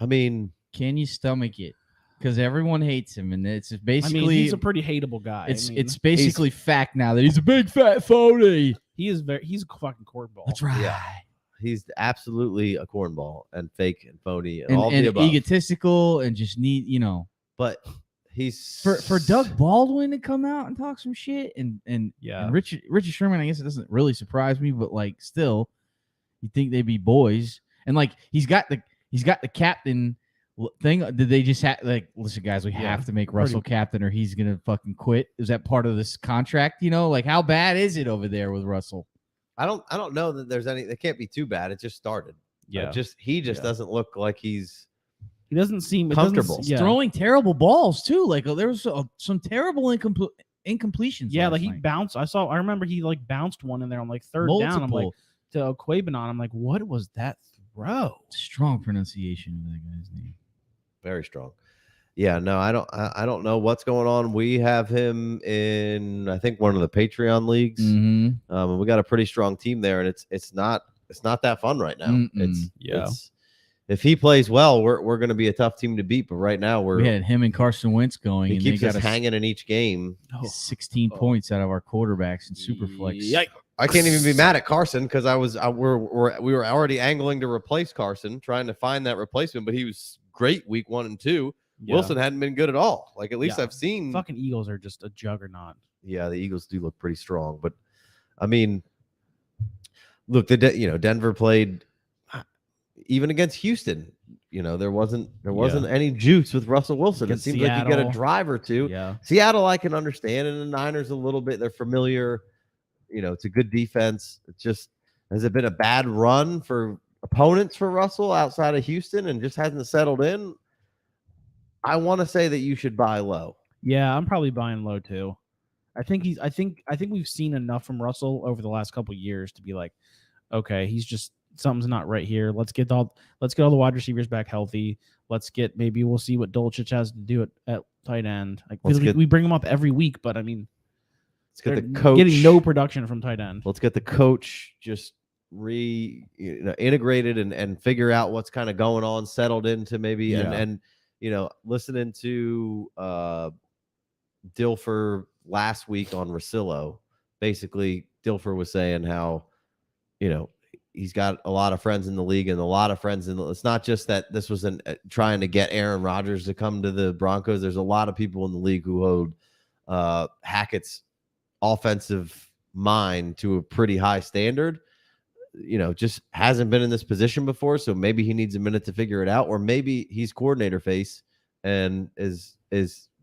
I mean, can you stomach it? Because everyone hates him, and it's basically he's a pretty hateable guy. It's basically fact now that he's a big fat phony. He's a fucking cornball. That's right. Yeah. He's absolutely a cornball and fake and phony and all the above. Egotistical and just But he's for Doug Baldwin to come out and talk some shit and Richard Sherman. I guess it doesn't really surprise me, but still, you think they'd be boys. And he's got the captain thing. Did they just listen, guys? We have to make Russell captain, or he's gonna fucking quit. Is that part of this contract? How bad is it over there with Russell? I don't know that there's any. It can't be too bad. It just started. Yeah. He doesn't look like he doesn't seem comfortable. Throwing terrible balls too. There was some terrible incompletions. Yeah, he bounced. I remember he bounced one in there on third down. I'm like to Quabenon. I'm like, what was that throw? Strong pronunciation of that guy's name. Very strong. Yeah, no, I don't know what's going on. We have him in, I think, one of the Patreon leagues. Mm-hmm. And we got a pretty strong team there, and it's not that fun right now. It's if he plays well, we're going to be a tough team to beat. But right now we had him and Carson Wentz going. He keeps us hanging in each game. 16 points out of our quarterbacks in Superflex. Yikes. I can't even be mad at Carson because we were already angling to replace Carson, trying to find that replacement. But he was great week 1 and 2. Yeah. Wilson hadn't been good at all. At least I've seen. Fucking Eagles are just a juggernaut. Yeah, the Eagles do look pretty strong, but I mean, look, Denver played even against Houston. There wasn't any juice with Russell Wilson. It seems like you get a drive or two. Yeah, Seattle I can understand, and the Niners a little bit. They're familiar. It's a good defense. It's just, has it been a bad run for opponents for Russell outside of Houston and just hasn't settled in? I want to say that you should buy low. Yeah, I'm probably buying low too. I think we've seen enough from Russell over the last couple of years to be like, okay, he's just something's not right here. Let's get all the wide receivers back healthy. Maybe we'll see what Dolchich has to do at tight end. We bring him up every week, but I mean, let's get the coach getting no production from tight end. Let's get the coach just integrated and figure out what's kind of going on, settled into maybe and listening to Dilfer last week on Rosillo, basically Dilfer was saying how, he's got a lot of friends in the league and a lot of friends it's not just that this was trying to get Aaron Rodgers to come to the Broncos. There's a lot of people in the league who hold Hackett's offensive mind to a pretty high standard. Just hasn't been in this position before, so maybe he needs a minute to figure it out, or maybe he's coordinator face and is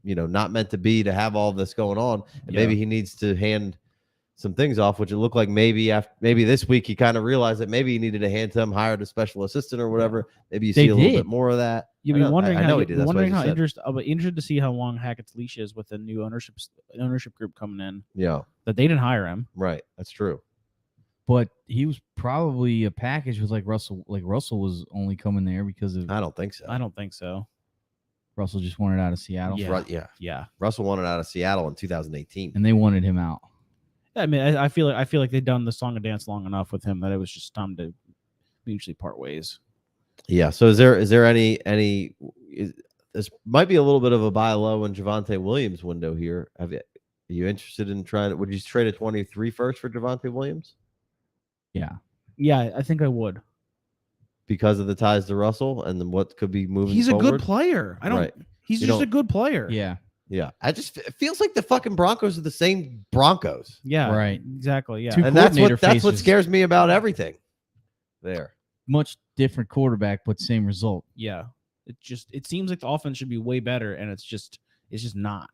not meant to be to have all this going on, and maybe he needs to hand some things off, which it looked like maybe this week he kind of realized that maybe he needed to hand to him, hired a special assistant or whatever. Maybe you see a little bit more of that. You'd be wondering how interested. I'll be interested to see how long Hackett's leash is with the new ownership group coming in. Yeah, that they didn't hire him. Right, that's true. But he was probably a package with like Russell. Like Russell was only coming there because of. I don't think so. Russell just wanted out of Seattle. Yeah. Russell wanted out of Seattle in 2018, and they wanted him out. I mean, I feel like they've done the song and dance long enough with him that it was just time to mutually part ways. Yeah. So is there any this might be a little bit of a buy low in Javonte Williams window here. Are you interested in trying? Would you trade a 23 first for Javonte Williams? Yeah, I think I would. Because of the ties to Russell and then what could be moving He's forward? A good player. He's just a good player. Yeah. Yeah. It feels like the fucking Broncos are the same Broncos. Yeah. Right. Exactly. Yeah. And that's what scares me about everything there. Much different quarterback, but same result. Yeah. It seems like the offense should be way better, and it's just not.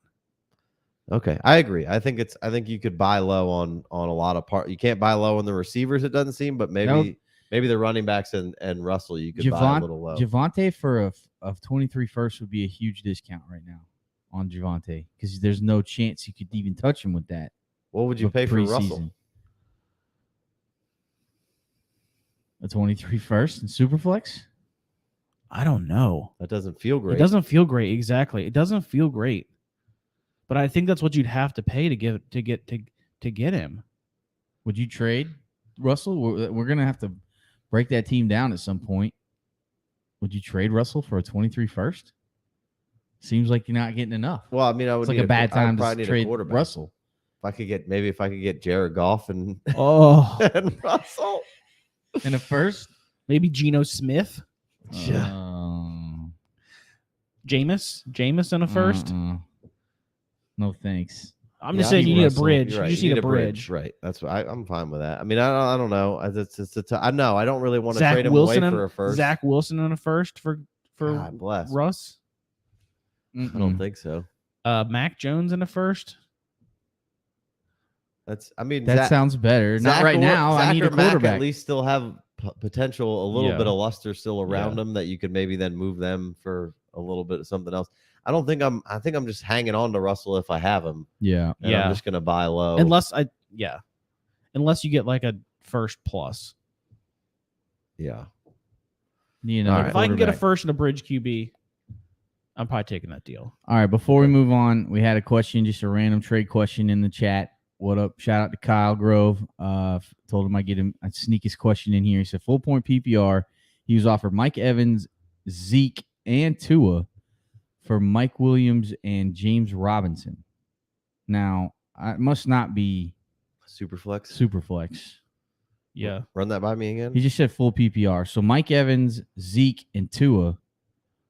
Okay, I agree. I think you could buy low on a lot of You can't buy low on the receivers, it doesn't seem, but maybe the running backs and Russell you could buy a little low. Javonte for a 23 first would be a huge discount right now on Javonte because there's no chance you could even touch him with that. What would you pay for Russell? A 23 first in Superflex? I don't know. That doesn't feel great. It doesn't feel great. Exactly. It doesn't feel great. But I think that's what you'd have to pay to get him. Would you trade Russell? We're gonna have to break that team down at some point. Would you trade Russell for a 23 first? Seems like you're not getting enough. Well, I mean, I would. It's like a bad time to trade Russell. If I could get Jared Goff and and Russell in a first, maybe Geno Smith. Jameis in a first. No thanks. I'm just saying you need a bridge. Right. You just need a bridge. Right. That's what I'm fine with that. I mean, I don't know. I know I don't really want to trade him away for a first. Zach Wilson in a first for God bless. Russ. I don't think so. Mac Jones in a first. That sounds better. Not right now. I need a quarterback. Mac at least still have potential, a little bit of luster still around them that you could maybe then move them for a little bit of something else. I think I'm just hanging on to Russell if I have him. Yeah. I'm just gonna buy low. Unless you get like a first plus. Yeah. If I can get a first and a bridge QB, I'm probably taking that deal. All right. Before we move on, we had a question, just a random trade question in the chat. What up? Shout out to Kyle Grove. Told him I'd sneak his question in here. He said full point PPR. He was offered Mike Evans, Zeke, and Tua for Mike Williams and James Robinson. Now, it must not be Superflex. Yeah. Run that by me again. He just said full PPR. So Mike Evans, Zeke, and Tua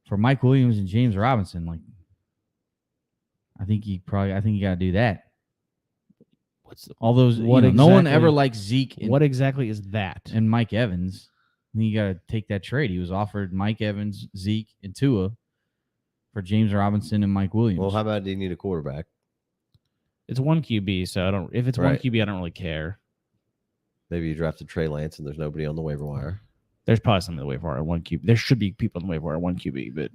for Mike Williams and James Robinson. Like, I think you got to do that. All those? No one ever likes Zeke. What exactly is that? And Mike Evans. I think you got to take that trade. He was offered Mike Evans, Zeke, and Tua for James Robinson and Mike Williams. Well, how about do you need a quarterback? It's one QB, so if it's one QB, I don't really care. Maybe you drafted Trey Lance and there's nobody on the waiver wire. There's probably something on the waiver wire at one QB. There should be people on the waiver wire at one QB, but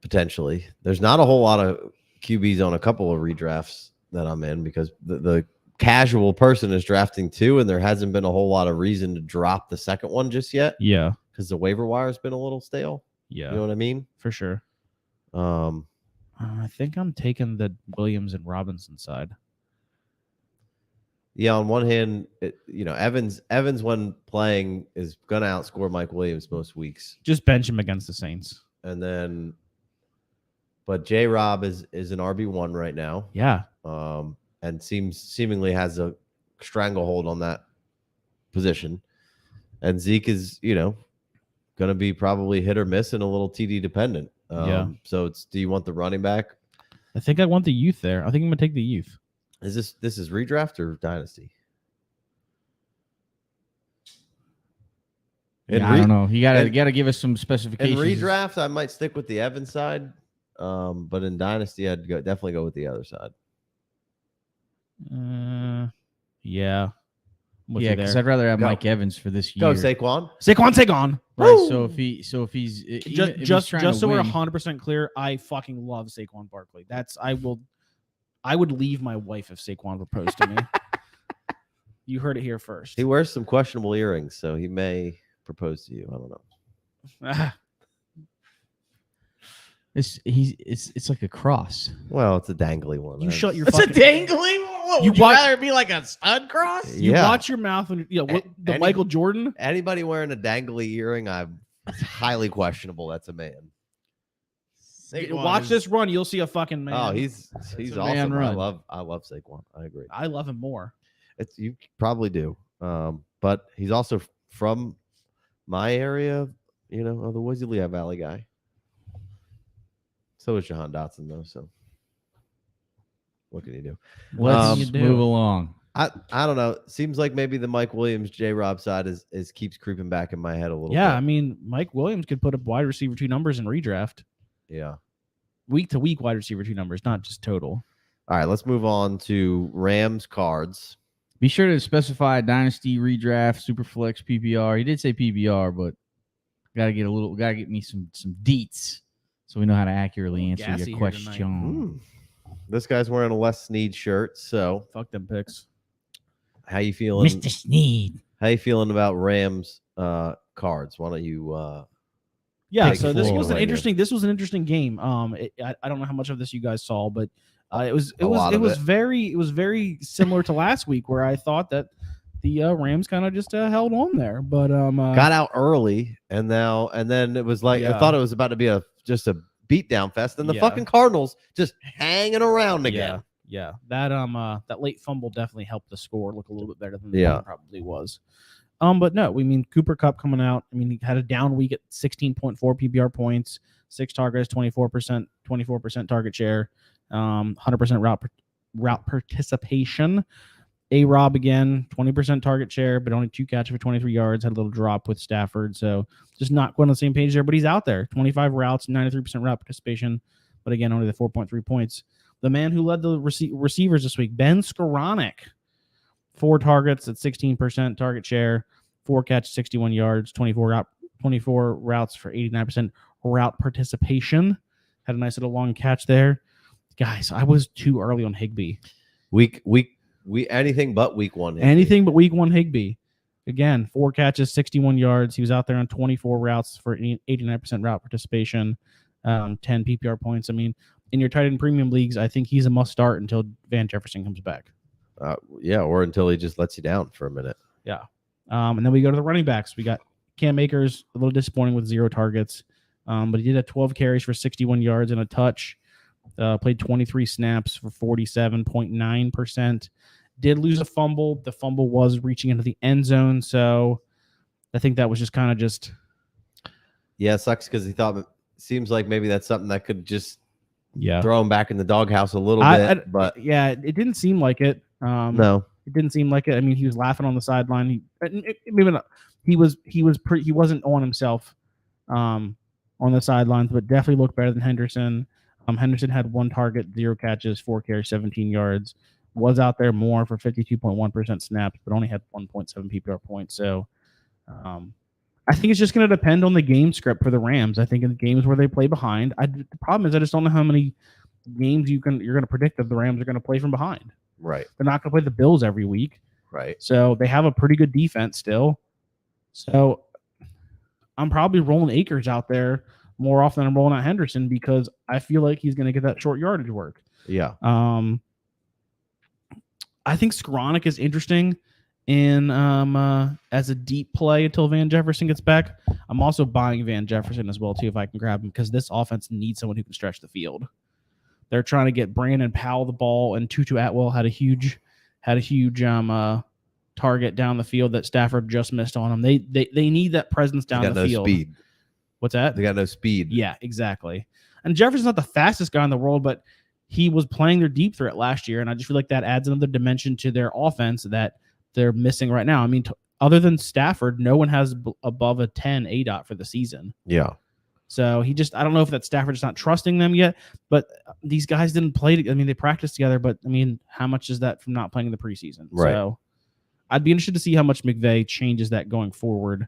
potentially. There's not a whole lot of QBs on a couple of redrafts that I'm in because the casual person is drafting two, and there hasn't been a whole lot of reason to drop the second one just yet. Yeah. Because the waiver wire has been a little stale. Yeah. You know what I mean? For sure. I think I'm taking the Williams and Robinson side. Yeah, on one hand, Evans when playing is going to outscore Mike Williams most weeks. Just bench him against the Saints. And then, but J-Rob is an RB1 right now. Yeah. And seemingly has a stranglehold on that position. And Zeke is, going to be probably hit or miss and a little TD dependent. So do you want the running back? I think I want the youth there. I think I'm going to take the youth. Is this is redraft or dynasty? I don't know. You gotta give us some specifications. In redraft, I might stick with the Evans side. But in dynasty, I'd definitely go with the other side. Yeah. Yeah, because I'd rather have Mike Evans for this year. Go Saquon. Saquon. Right. So if he's just so we're 100% clear, I fucking love Saquon Barkley. I would leave my wife if Saquon proposed to me. You heard it here first. He wears some questionable earrings, so he may propose to you. I don't know. It's like a cross. Well, it's a dangly one. You shut your. It's a dangly one. Would you rather be like a stud cross? You watch your mouth when Michael Jordan. Anybody wearing a dangly earring, it's highly questionable. That's a man. Watch this run. You'll see a fucking man. Oh, he's awesome. I love Saquon. I agree. I love him more. You probably do. But he's also from my area, of the Woolsey Lehigh Valley guy. So is Jahan Dotson, though. So what can you do? Let's move along. I don't know. Seems like maybe the Mike Williams, J-Rob side is keeps creeping back in my head a little bit. Yeah, I mean, Mike Williams could put up wide receiver 2 numbers in redraft. Yeah. Week to week wide receiver 2 numbers, not just total. All right, let's move on to Rams cards. Be sure to specify Dynasty, redraft, Superflex, PPR. He did say PPR, but gotta get me some deets so we know how to accurately answer your question. This guy's wearing a Les Snead shirt, so fuck them picks. How you feeling, Mr. Snead? How you feeling about Rams cards? Why don't you? Yeah, so this was an interesting game. I don't know how much of this you guys saw, but it was very similar to last week, where I thought that the Rams kind of just held on there, but got out early, and then it was like I thought it was about to be just a beatdown fest, and the fucking Cardinals just hanging around again. Yeah. That late fumble definitely helped the score look a little bit better than the game probably was. But no, Cooper Kupp coming out. He had a down week at 16.4 PPR points, 6 targets, 24% target share, 100% route participation. A-Rob again, 20% target share, but only 2 catches for 23 yards. Had a little drop with Stafford, so just not quite on the same page there. But he's out there, 25 routes, 93% route participation, but again, only the 4.3 points. The man who led the receivers this week, Ben Skoranek, 4 targets at 16% target share, 4 catches, 61 yards, 24 routes for 89% route participation. Had a nice little long catch there. Guys, I was too early on Higbee. Anything but week 1. Anything but week 1 Higbee. Again, 4 catches, 61 yards. He was out there on 24 routes for 89% route participation, 10 PPR points. In your tight end premium leagues, I think he's a must start until Van Jefferson comes back. Or until he just lets you down for a minute. Yeah. And then we go to the running backs. We got Cam Akers, a little disappointing with 0 targets, but he did have 12 carries for 61 yards and a touch. Played 23 snaps for 47.9%. Did lose a fumble. The fumble was reaching into the end zone, so I think that was just kind of just. Yeah, it sucks because he thought seems like maybe that's something that could just throw him back in the doghouse a little bit. But yeah, it didn't seem like it. No, it didn't seem like it. He was laughing on the sideline. He wasn't on himself on the sidelines, but definitely looked better than Henderson. Henderson had 1 target, 0 catches, 4 carries, 17 yards. Was out there more for 52.1% snaps, but only had 1.7 PPR points. So I think it's just going to depend on the game script for the Rams. I think in the games where they play behind, the problem is I just don't know how many games you're going to predict that the Rams are going to play from behind. Right. They're not going to play the Bills every week. Right. So they have a pretty good defense still. So I'm probably rolling Akers out there more often than I'm rolling out Henderson because I feel like he's going to get that short yardage work. Yeah. I think Skoranek is interesting in as a deep play until Van Jefferson gets back. I'm also buying Van Jefferson as well too if I can grab him because this offense needs someone who can stretch the field. They're trying to get Brandon Powell the ball, and Tutu Atwell had a huge target down the field that Stafford just missed on him. They need that presence down the field. Speed. What's that? They got no speed. Yeah, exactly. And Jefferson's not the fastest guy in the world, but he was playing their deep threat last year, and I just feel like that adds another dimension to their offense that they're missing right now. Other than Stafford, no one has above a 10 ADOT for the season. Yeah. So I don't know if that Stafford is not trusting them yet, but these guys didn't play. I mean, they practiced together, but I mean, how much is that from not playing in the preseason? Right. So I'd be interested to see how much McVay changes that going forward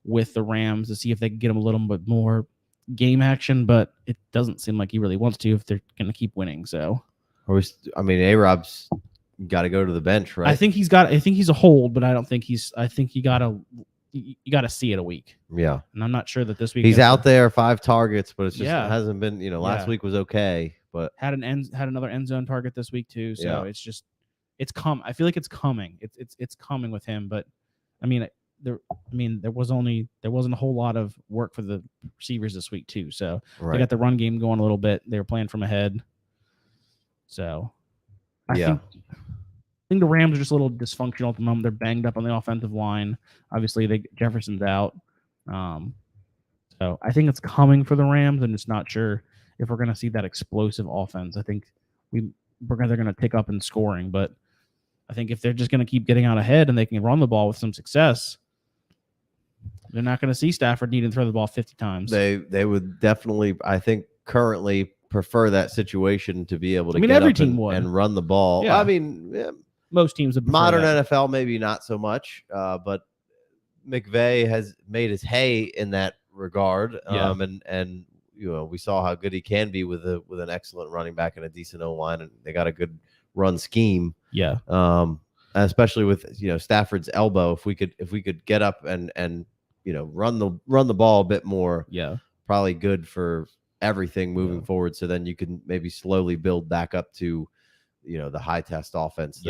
with the Rams to see if they can get them a little bit more game action, but it doesn't seem like he really wants to if they're going to keep winning. So, I mean, A-Rob's got to go to the bench, right? I think he's a hold, but I don't think I think you got to see it a week. Yeah. And I'm not sure that this week he's out there 5 targets, but it's just Yeah. it hasn't been, last week was okay, but had another end zone target this week too. So Yeah. it's just I feel like it's coming. It's coming with him, but I mean there wasn't a whole lot of work for the receivers this week too. So right. they got the run game going a little bit. They were playing from ahead. So I think the Rams are just a little dysfunctional at the moment. They're banged up on the offensive line. Obviously, Jefferson's out. So I think it's coming for the Rams. I'm just not sure if we're going to see that explosive offense. I think they're going to pick up in scoring, but I think if they're just going to keep getting out ahead and they can run the ball with some success, they're not going to see Stafford needing to throw the ball 50 times. They would definitely, I think, currently prefer that situation to be able to every team would. And run the ball. Yeah. I mean, most teams would prefer modern that. NFL maybe not so much, but McVay has made his hay in that regard. Yeah. And we saw how good he can be with an excellent running back and a decent O-line, and they got a good run scheme. Yeah. Especially with Stafford's elbow, if we could get up and run the ball a bit more, probably good for everything moving forward. So then you can maybe slowly build back up to the high test offense.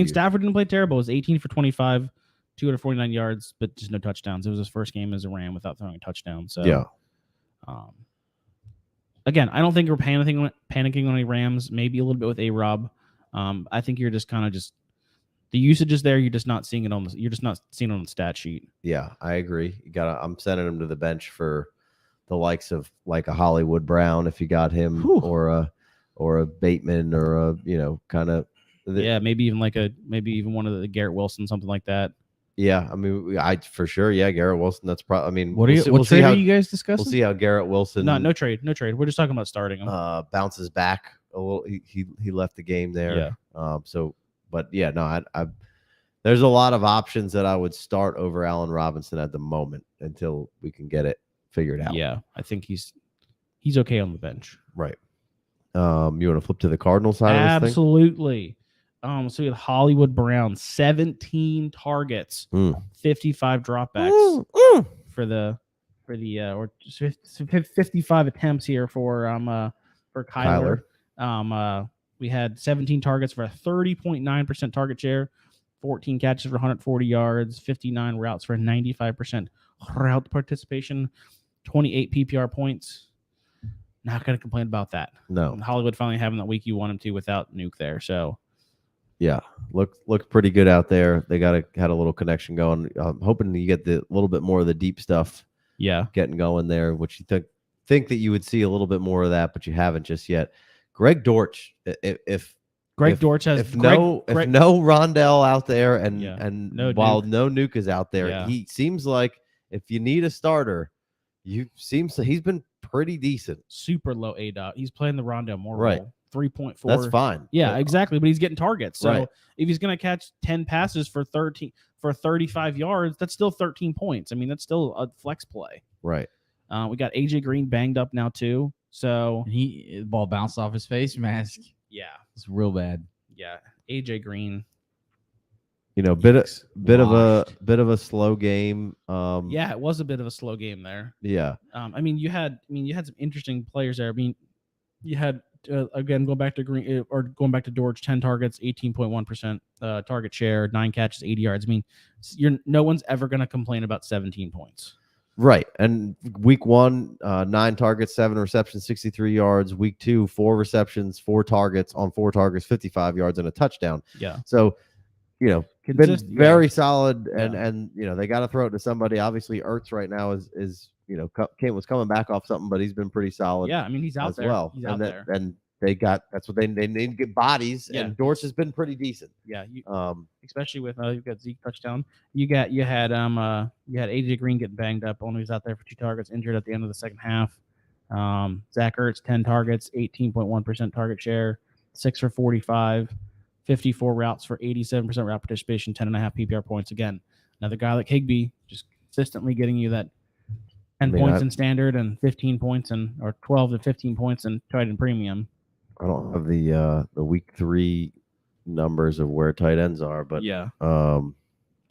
Stafford didn't play terrible. It was 18 for 25, 249 yards, but just no touchdowns. It was his first game as a Ram without throwing a touchdown. So again, I don't think we're panicking on any Rams. Maybe a little bit with A-Rob. I think you're just kind of the usage is there. You're just not seeing it on the stat sheet. Yeah, I agree. I'm sending him to the bench for the likes of like a Hollywood Brown if you got him. Whew. or a Bateman or maybe even one of the Garrett Wilson, something like that. Yeah, I mean, for sure. Yeah, Garrett Wilson. That's probably. I mean, what trade are you guys discussing? We'll see how Garrett Wilson. No trade. We're just talking about starting him. Bounces back a little. He left the game there. Yeah. There's a lot of options that I would start over Allen Robinson at the moment until we can get it figured out. Yeah, I think he's okay on the bench. Right. You want to flip to the Cardinals side? Absolutely. So we had Hollywood Brown, 17 targets, 55 dropbacks for the 55 attempts here for Kyler. We had 17 targets for a 30.9% target share, 14 catches for 140 yards, 59 routes for a 95% route participation, 28 PPR points. Not going to complain about that. No. And Hollywood finally having that week you want him to without Nuke there. So, yeah, looked pretty good out there. They had a little connection going. I'm hoping you get the little bit more of the deep stuff. Yeah, getting going there, which you think that you would see a little bit more of that, but you haven't just yet. Greg Dortch, if no Rondell out there and no while Nuke. No Nuke is out there, he seems like if you need a starter, he's been pretty decent. Super low ADOT. He's playing the Rondell Moore right. role. 3.4. That's fine. Yeah, exactly. But he's getting targets. So right. if he's going to catch 10 passes for 35 yards, that's still 13 points. I mean, that's still a flex play. Right. We got AJ Green banged up now too. So the ball bounced off his face mask. Yeah, it's real bad. Yeah, AJ Green. Bit of a slow game. Yeah, it was a bit of a slow game there. Yeah. You had some interesting players there. I mean, you had again going back to Green or going back to Dortch, 10 targets, 18.1% target share, 9 catches, 80 yards. I mean, no one's ever going to complain about 17 points. Right. And week 1, 9 targets, 7 receptions, 63 yards. Week 2, 4 receptions, 4 targets on 4 targets, 55 yards and a touchdown. Yeah. So, been very solid and they got to throw it to somebody. Obviously, Ertz right now is was coming back off something, but he's been pretty solid. Yeah, I mean, he's out there. Well. He's out there. And that's what they need to get bodies, and Dortch has been pretty decent. Yeah, especially with you've got Zeke touchdown. You had AJ Green getting banged up. Only was out there for 2 targets, injured at the end of the second half. Zach Ertz 10 targets, 18.1% target share, 6 for 45, 54 routes for 87% route participation, 10.5 PPR points. Again, another guy like Higbee, just consistently getting you that 10 points in standard and 15 points or 12 to 15 points in tight end premium. I don't have the week 3 numbers of where tight ends are, but I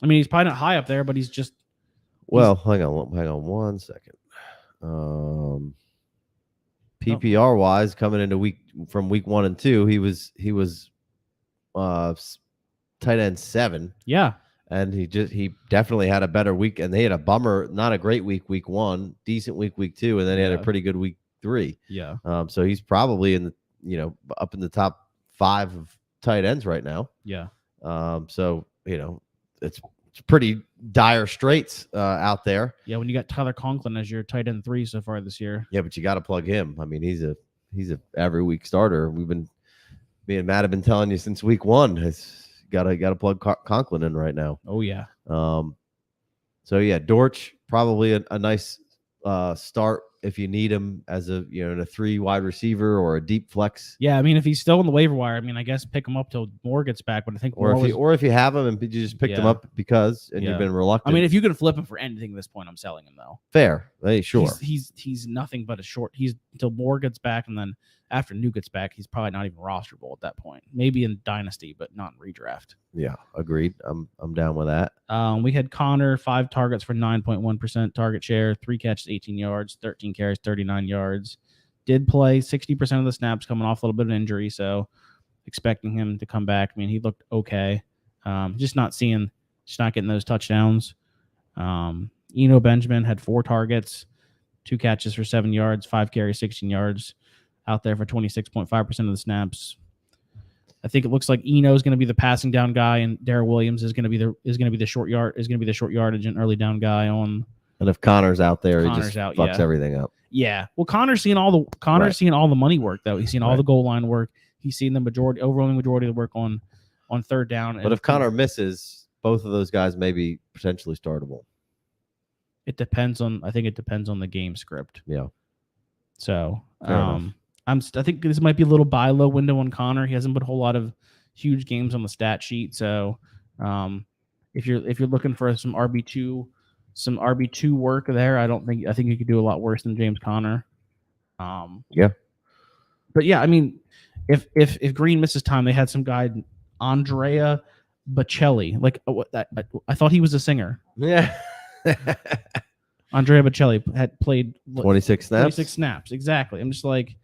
mean, he's probably not high up there, but he's just. Hang on 1 second. PPR wise, coming into week 1 and 2, he was tight end 7. Yeah. And he definitely had a better week, and they had a bummer, not a great week 1, decent week 2, and then he had a pretty good week 3. Yeah. So he's probably in the up in the top 5 of tight ends right now. Yeah. So it's pretty dire straits out there. Yeah, when you got Tyler Conklin as your tight end 3 so far this year. Yeah, but you got to plug him. I mean, he's a every week starter. Me and Matt have been telling you since week 1. It's got to plug Conklin in right now. Oh yeah. So yeah, Dortch probably a nice start if you need him as a in a 3 wide receiver or a deep flex. Yeah, I mean, if he's still on the waiver wire, I mean, I guess pick him up till Moore gets back. But I think if you have him and you just picked him up because you've been reluctant. I mean, if you can flip him for anything at this point, I'm selling him though. Fair, hey, sure. He's nothing but a short. He's until Moore gets back, and then after New gets back, he's probably not even rosterable at that point. Maybe in Dynasty, but not in redraft. Yeah, agreed. I'm down with that. We had Connor 5 targets for 9.1% target share, 3 catches, 18 yards, 13 carries, 39 yards. Did play 60% of the snaps, coming off a little bit of injury, so expecting him to come back. I mean, he looked okay. Just not getting those touchdowns. Eno Benjamin had 4 targets, 2 catches for 7 yards, 5 carries, 16 yards. Out there for 26.5% of the snaps. I think it looks like Eno is going to be the passing down guy, and Darrell Williams is going to be the short yardage and early down guy on. And if Connor's out there, he just fucks everything up. Yeah. Well, Connor's seeing all the money work though. He's seen all the goal line work. He's seen the overwhelming majority of the work on third down. But if Connor misses, both of those guys may be potentially startable. I think it depends on the game script. Yeah. So, I think this might be a little buy low window on Connor. He hasn't put a whole lot of huge games on the stat sheet. So if you're looking for some RB2 work there, I think you could do a lot worse than James Conner. Yeah. But yeah, I mean, if Green misses time, they had some guy, Andrea Bocelli. Like I thought he was a singer. Yeah. Andrea Bocelli had played 26 snaps. 26 snaps, exactly. I'm just like,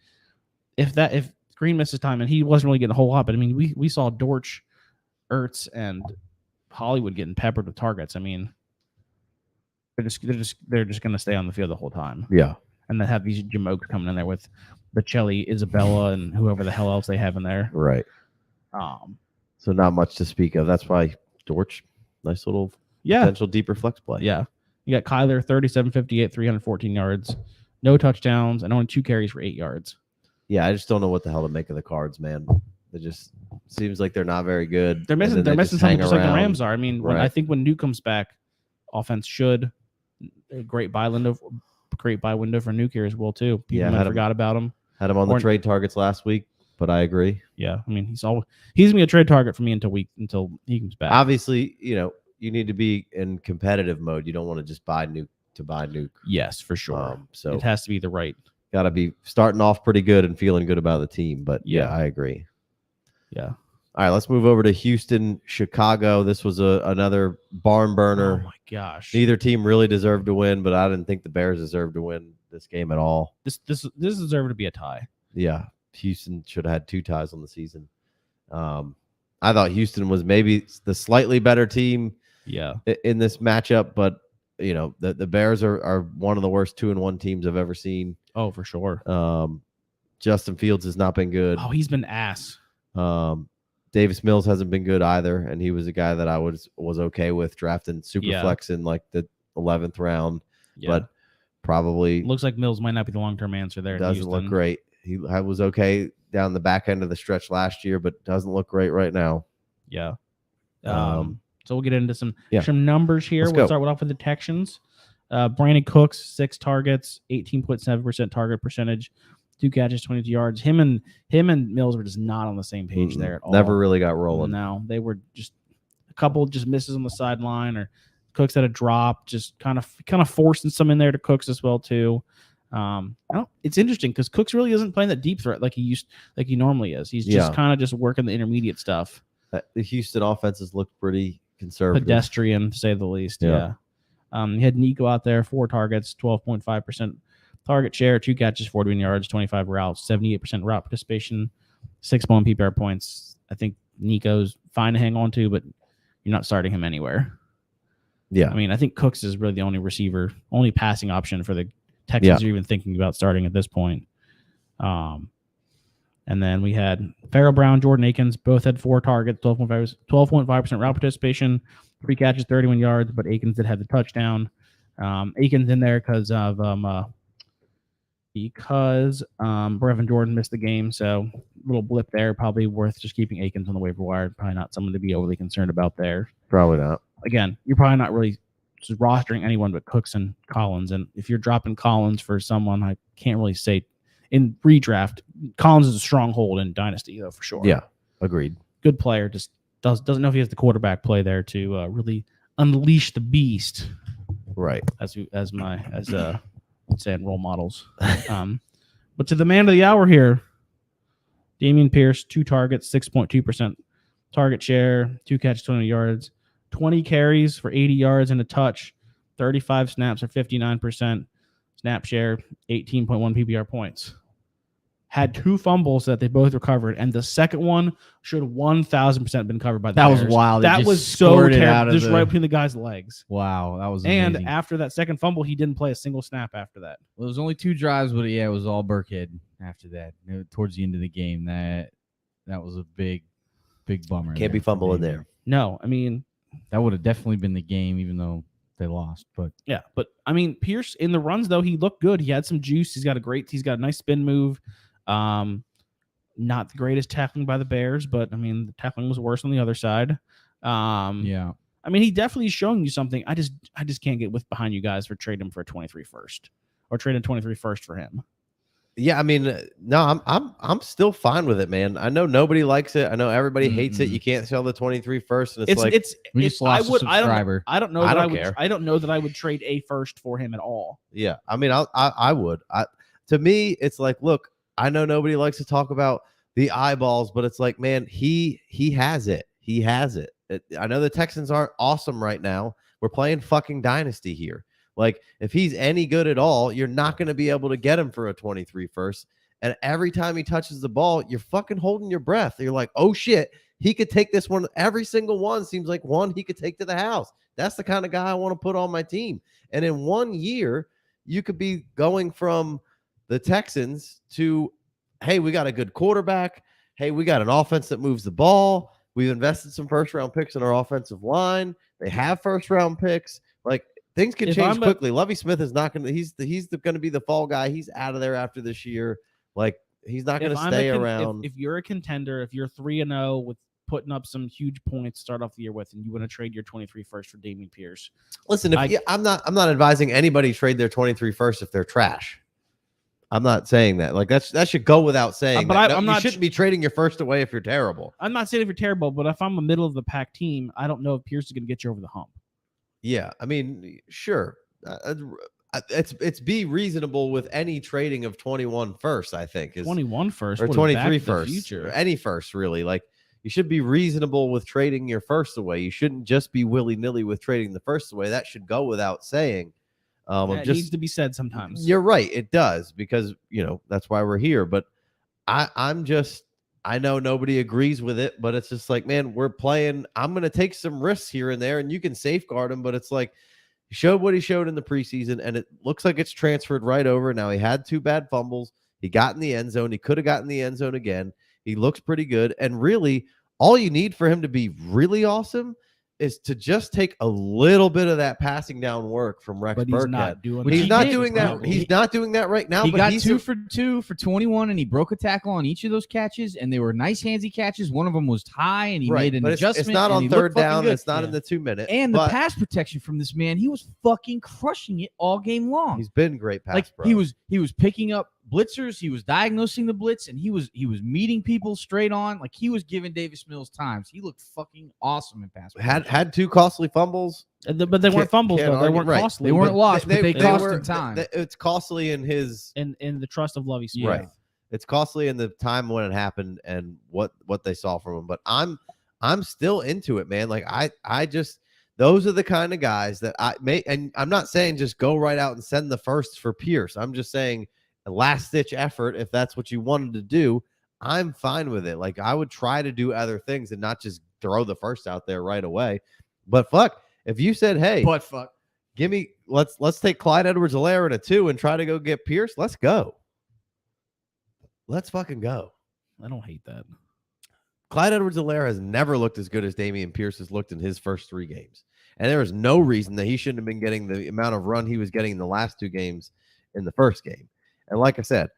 if Green misses time, and he wasn't really getting a whole lot, but I mean, we saw Dortch, Ertz, and Hollywood getting peppered with targets. I mean, they're just going to stay on the field the whole time. Yeah, and then have these jamokes coming in there with Bocelli, Isabella, and whoever the hell else they have in there. Right. So not much to speak of. That's why Dortch, nice little potential deeper flex play. Yeah. You got Kyler, 37-58, 314 yards, no touchdowns, and only 2 carries for 8 yards. Yeah, I just don't know what the hell to make of the Cards, man. It just seems like they're not very good. They're missing something just like the Rams are. I mean, I think when Nuke comes back, offense should a great buy window for Nuke here as well too. People forgot about him. Had him on the trade targets last week, but I agree. Yeah, I mean he's gonna be a trade target for me until he comes back. Obviously, you need to be in competitive mode. You don't want to just buy Nuke to buy Nuke. Yes, for sure. So it has to be the right. Got to be starting off pretty good and feeling good about the team. But yeah, I agree. Yeah. All right, let's move over to Houston, Chicago. This was another barn burner. Oh my gosh! Neither team really deserved to win, but I didn't think the Bears deserved to win this game at all. This deserved to be a tie. Yeah, Houston should have had 2 ties on the season. I thought Houston was maybe the slightly better team. Yeah. In this matchup, but the Bears are one of the worst 2-1 teams I've ever seen. Oh, for sure. Justin Fields has not been good. Oh, he's been ass. Davis Mills hasn't been good either, and he was a guy that I was okay with drafting Superflex in like the 11th round, but probably looks like Mills might not be the long-term answer there. Doesn't look great. He was okay down the back end of the stretch last year, but doesn't look great right now. Yeah. So we'll get into some numbers here. Let's we'll go. start with the Texans. Brandon Cooks, 6 targets, 18.7% target percentage, 2 catches, 22 yards. Him and Mills were just not on the same page there at all. Never really got rolling. No, they were just a couple just misses on the sideline, or Cooks had a drop, just kind of forcing some in there to Cooks as well too. It's interesting because Cooks really isn't playing that deep threat like he normally is. He's just kind of just working the intermediate stuff. The Houston offenses look pretty conservative, pedestrian to say the least. Yeah. He had Nico out there, 4 targets, 12.5% target share, 2 catches, 41 yards, 25 routes, 78% route participation, 6.1 PPR points. I think Nico's fine to hang on to, but you're not starting him anywhere. Yeah. I mean, I think Cooks is really the only passing option for the Texans are even thinking about starting at this point. And then we had Farrell Brown, Jordan Akins, both had 4 targets, 12.5% route participation, 3 catches, 31 yards, but Akins did have the touchdown. Akins in there because Brevin Jordan missed the game, so a little blip there. Probably worth just keeping Akins on the waiver wire. Probably not someone to be overly concerned about there. Probably not. Again, you're probably not really just rostering anyone but Cooks and Collins, and if you're dropping Collins for someone, I can't really say in redraft. Collins is a stronghold in Dynasty, though, for sure. Yeah, agreed. Good player, just doesn't know if he has the quarterback play there to really unleash the beast. Right. As saying role models. But to the man of the hour here, Damien Pierce, 2 targets, 6.2% target share, 2 catches, 20 yards, 20 carries for 80 yards and a touch, 35 snaps or 59% snap share, 18.1 PPR points. Had 2 fumbles that they both recovered, and the second one should 1,000% been covered by the Bears. That was wild. That was so terrible. Just right between the guy's legs. Wow, that was amazing. And after that second fumble, he didn't play a single snap after that. Well, it was only 2 drives, but it was all Burkhead after that. Towards the end of the game, that was a big bummer. Can't be fumbling there. No, I mean, that would have definitely been the game, even though they lost. But I mean, Pierce in the runs though, he looked good. He had some juice. He's got a nice spin move. Not the greatest tackling by the Bears, but I mean, the tackling was worse on the other side. I mean, he definitely is showing you something. I just can't get behind you guys for trading him for a 23 first or trading 23 first for him. Yeah, I mean, no, I'm still fine with it, man. I know nobody likes it. I know everybody hates it. You can't sell the 23 first, and we just lost a subscriber. I don't know. I don't know that I would trade a first for him at all. Yeah, I mean, I would. To me, it's like, look, I know nobody likes to talk about the eyeballs, but it's like, man, he has it. He has it. I know the Texans aren't awesome right now. We're playing fucking Dynasty here. Like, if he's any good at all, you're not going to be able to get him for a 23 first. And every time he touches the ball, you're fucking holding your breath. You're like, oh shit, he could take this one. Every single one seems like one he could take to the house. That's the kind of guy I want to put on my team. And in 1 year, you could be going from the Texans to, hey, we got a good quarterback. Hey, we got an offense that moves the ball. We've invested some first-round picks in our offensive line. They have first-round picks. Like, things can change quickly. Lovie Smith is not going to. He's going to be the fall guy. He's out of there after this year. Like, he's not going to stay around. If you're a contender, if you're 3-0 with putting up some huge points to start off the year with, and you want to trade your 23 first for Damien Pierce, listen. I'm not advising anybody trade their 23 first if they're trash. I'm not saying that. Like, that should go without saying. But you shouldn't be trading your first away if you're terrible. I'm not saying if you're terrible, but if I'm a middle of the pack team, I don't know if Pierce is going to get you over the hump. Yeah, I mean, sure. It's be reasonable with any trading of 21 first, I think. 21 first or 23 first. Or any first, really. Like, you should be reasonable with trading your first away. You shouldn't just be willy-nilly with trading the first away. That should go without saying. It needs to be said sometimes. You're right. It does, because, that's why we're here. But I know nobody agrees with it, but it's just like, man, we're playing. I'm going to take some risks here and there, and you can safeguard him. But it's like, he showed what he showed in the preseason, and it looks like it's transferred right over. Now, he had 2 bad fumbles. He got in the end zone. He could have gotten the end zone again. He looks pretty good. And really, all you need for him to be really awesome is to just take a little bit of that passing down work from Rex Burkhead. He's not doing that. He's not doing that right now. He got 2 for 2 for 21, and he broke a tackle on each of those catches, and they were nice handsy catches. One of them was high, and he made an adjustment. It's not on third down. It's not in the 2 minute. And the pass protection from this man, he was fucking crushing it all game long. He's been great pass pro. He was picking up blitzers, he was diagnosing the blitz, and he was meeting people straight on. Like, he was giving Davis Mills times. He looked fucking awesome in pass protection. Had 2 costly fumbles, but they weren't fumbles though. They weren't costly. They weren't lost, but they cost him time. It's costly in his in the trust of Lovie Smith. Right. It's costly in the time when it happened and what they saw from him. But I'm still into it, man. Like I just, those are the kind of guys that I may, and I'm not saying just go right out and send the first for Pierce. I'm just saying a last ditch effort. If that's what you wanted to do, I'm fine with it. Like, I would try to do other things and not just throw the first out there right away. But fuck, if you said, hey, give me, let's take Clyde Edwards-Helaire in a 2 and try to go get Pierce. Let's go. Let's fucking go. I don't hate that. Clyde Edwards-Helaire has never looked as good as Damien Pierce has looked in his first 3 games. And there is no reason that he shouldn't have been getting the amount of run he was getting in the last 2 games in the first game. And like I said,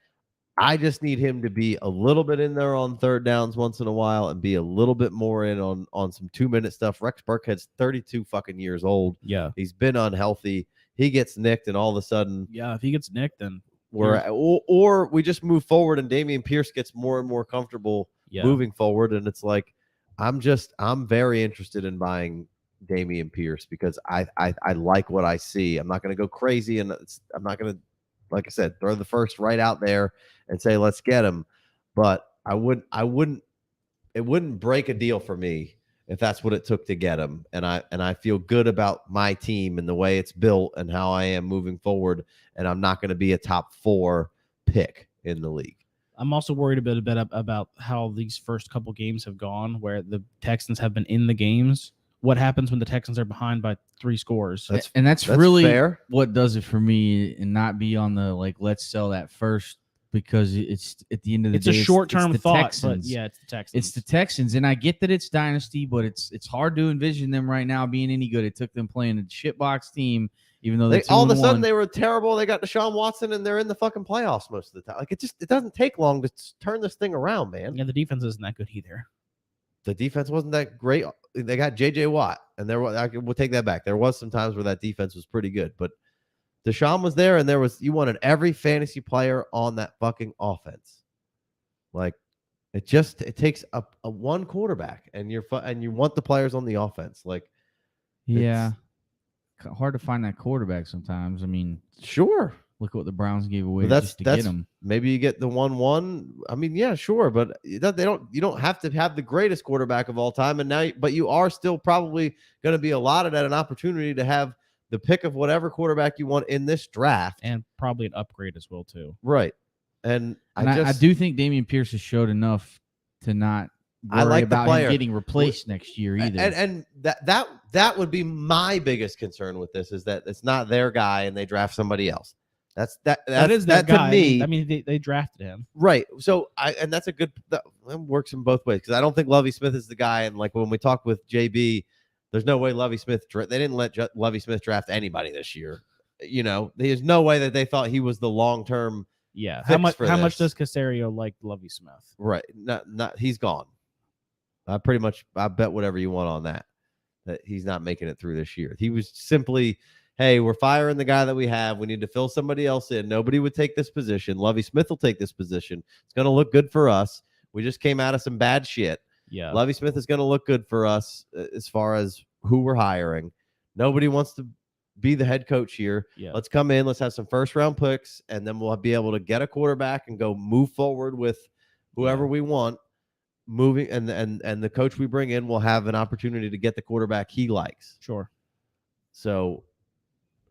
I just need him to be a little bit in there on third downs once in a while and be a little bit more in on some 2-minute stuff. Rex Burkhead's 32 fucking years old. Yeah. He's been unhealthy. He gets nicked, and all of a sudden, if he gets nicked, then or we just move forward and Damien Pierce gets more and more comfortable moving forward. And it's like, I'm very interested in buying Damien Pierce because I like what I see. I'm not going to go crazy, and I'm not going to, like I said, throw the first right out there and say, let's get him. But it wouldn't break a deal for me if that's what it took to get him. And I feel good about my team and the way it's built and how I am moving forward. And I'm not going to be a top 4 pick in the league. I'm also worried a bit about how these first couple games have gone, where the Texans have been in the games. What happens when the Texans are behind by 3 scores? That's really fair. What does it for me, and not be on the let's sell that first, because it's at the end of the day, it's a short-term thought. Texans. But it's the Texans. It's the Texans, and I get that it's Dynasty, but it's hard to envision them right now being any good. It took them playing a shitbox team, even though they all of a sudden they were terrible. They got Deshaun Watson, and they're in the fucking playoffs most of the time. Like, it doesn't take long to turn this thing around, man. Yeah, the defense isn't that good either. The defense wasn't that great. They got J.J. Watt, and we'll take that back. There was some times where that defense was pretty good, but Deshaun was there, and you wanted every fantasy player on that fucking offense. Like, it takes a one quarterback, and you want the players on the offense. Like, yeah, hard to find that quarterback sometimes. I mean, sure. Look at what the Browns gave away just to get him. Maybe you get the 1-1. I mean, yeah, sure, but you don't have to have the greatest quarterback of all time. But you are still probably going to be allotted at an opportunity to have the pick of whatever quarterback you want in this draft, and probably an upgrade as well too. Right. And I do think Damien Pierce has showed enough to not worry about him getting replaced next year either. And that would be my biggest concern with this, is that it's not their guy and they draft somebody else. That is that guy. To me. I mean, they drafted him, right? So that's a good, that works in both ways, because I don't think Lovie Smith is the guy. And like when we talked with JB, there's no way Lovie Smith. They didn't let Lovie Smith draft anybody this year. You know, there's no way that they thought he was the long term. Yeah. How much does Caserio like Lovie Smith? Right. Not he's gone. I bet whatever you want on that he's not making it through this year. He was simply, hey, we're firing the guy that we have. We need to fill somebody else in. Nobody would take this position. Lovie Smith will take this position. It's going to look good for us. We just came out of some bad shit. Yeah. Lovie Smith is going to look good for us as far as who we're hiring. Nobody wants to be the head coach here. Yeah. Let's come in. Let's have some first-round picks, and then we'll be able to get a quarterback and go move forward with whoever we want. Moving and the coach we bring in will have an opportunity to get the quarterback he likes. Sure. So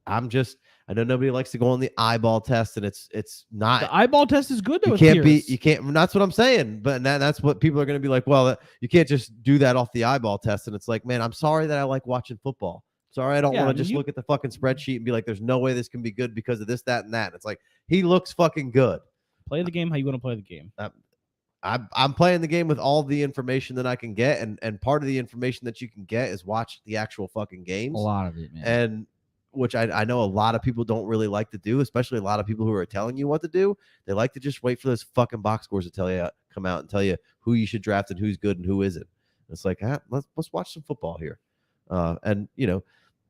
I know nobody likes to go on the eyeball test, and it's not. The eyeball test is good though. You can't. That's what I'm saying. But that's what people are going to be like. Well, you can't just do that off the eyeball test. And it's like, man, I'm sorry that I like watching football. Sorry, I don't want to just look at the fucking spreadsheet and be like, there's no way this can be good because of this, that, and that. It's like, he looks fucking good. Play the game how you want to play the game. I'm playing the game with all the information that I can get, and part of the information that you can get is watch the actual fucking games. A lot of it, man. And which I know a lot of people don't really like to do, especially a lot of people who are telling you what to do. They like to just wait for those fucking box scores to come out and tell you who you should draft and who's good and who isn't. It's like, let's watch some football here. And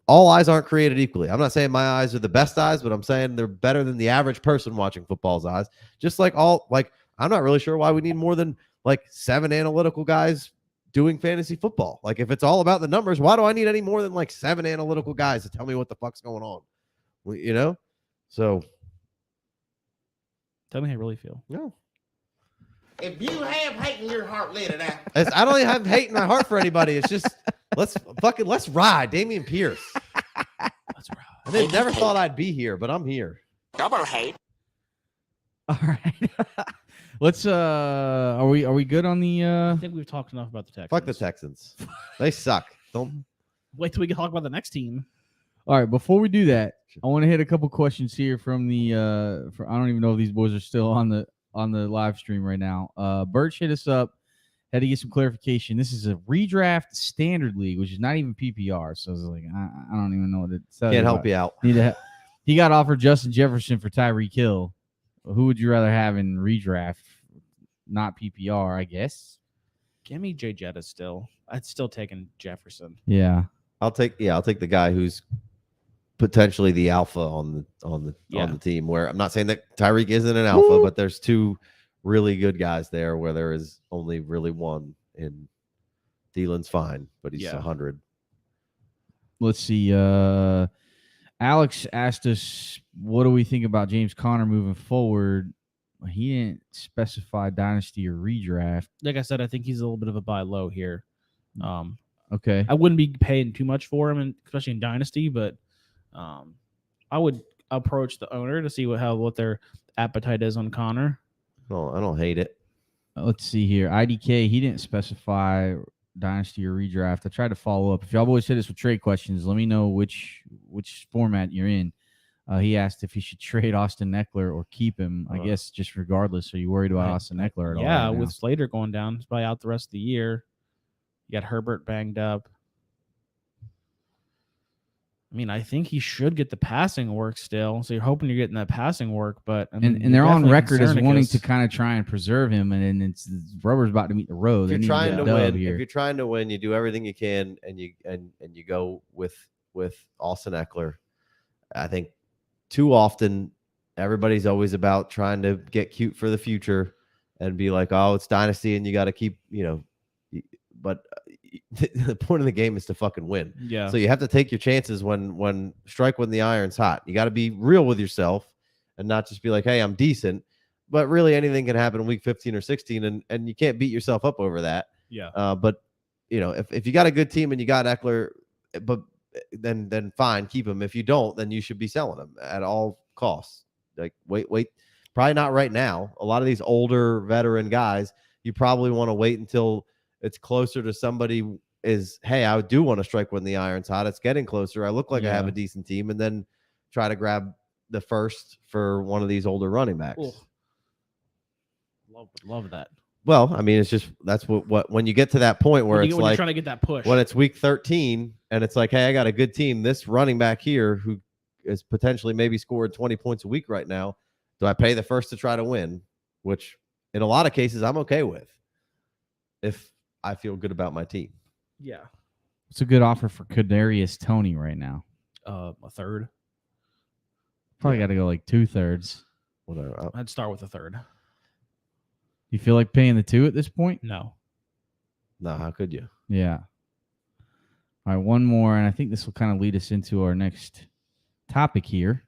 all eyes aren't created equally. I'm not saying my eyes are the best eyes, but I'm saying they're better than the average person watching football's eyes. Just like I'm not really sure why we need more than 7 analytical guys doing fantasy football. Like, if it's all about the numbers, why do I need any more than 7 analytical guys to tell me what the fuck's going on? So tell me how you really feel. No. If you have hate in your heart, let it out. I don't even have hate in my heart for anybody. It's just let's ride Dameon Pierce. Let's ride. I never thought I'd be here, but I'm here. Double hate. All right. Let's are we good on the I think we've talked enough about the Texans. Fuck the Texans. They suck. Don't wait till we can talk about the next team. All right, before we do that, I want to hit a couple questions here from the I don't even know if these boys are still on the live stream right now. Birch hit us up, had to get some clarification. This is a redraft standard league, which is not even PPR. So I was like, I don't even know what to tell you. Can't help you out. He got offered Justin Jefferson for Tyreek Hill. Who would you rather have in redraft? Not PPR, I guess. Give me Jay Jetta still. I'd still taking Jefferson. Yeah. I'll take the guy who's potentially the alpha on the team, where I'm not saying that Tyreek isn't an alpha, but there's 2 really good guys there where there is only really one, and Thielen's fine, but he's 100. Let's see. Alex asked us, what do we think about James Conner moving forward? He didn't specify dynasty or redraft. Like I said, I think he's a little bit of a buy low here. Okay. I wouldn't be paying too much for him, especially in dynasty, but I would approach the owner to see what their appetite is on Conner. No, I don't hate it. Let's see here. IDK, he didn't specify dynasty or redraft. I tried to follow up. If y'all boys hit us with trade questions, let me know which format you're in. He asked if he should trade Austin Eckler or keep him. I guess just regardless. Are you worried about Austin Eckler at all? Yeah, with Slater going down, he's probably out the rest of the year. You got Herbert banged up. I mean, I think he should get the passing work still. So you're hoping you're getting that passing work, but I mean, and they're on record as wanting to kind of try and preserve him, and then it's rubber's about to meet the road. If you're trying to win, you do everything you can, and you go with Austin Eckler. I think too often everybody's always about trying to get cute for the future and be like, oh, it's dynasty, and you got to keep, but the point of the game is to fucking win. Yeah. So you have to take your chances when strike when the iron's hot. You got to be real with yourself and not just be like, hey, I'm decent. But really anything can happen in week 15 or 16, and you can't beat yourself up over that. Yeah. But if you got a good team and you got Eckler, but then fine, keep him. If you don't, then you should be selling him at all costs. Like wait, probably not right now. A lot of these older veteran guys, you probably want to wait until it's closer to somebody is, hey, I do want to strike when the iron's hot. It's getting closer. I look like I have a decent team, and then try to grab the first for one of these older running backs. Ooh. Love that. Well, I mean, it's just that's what when you get to that point where it's when like you're trying to get that push. When it's week 13 and it's like, hey, I got a good team. This running back here who is potentially maybe scored 20 points a week right now. Do I pay the first to try to win? Which in a lot of cases I'm okay with if I feel good about my team. Yeah. It's a good offer for Kadarius Toney right now. A third. Probably got to go like 2/3. Whatever. I'd start with a third. You feel like paying the 2 at this point? No. No, how could you? Yeah. All right, one more, and I think this will kind of lead us into our next topic here.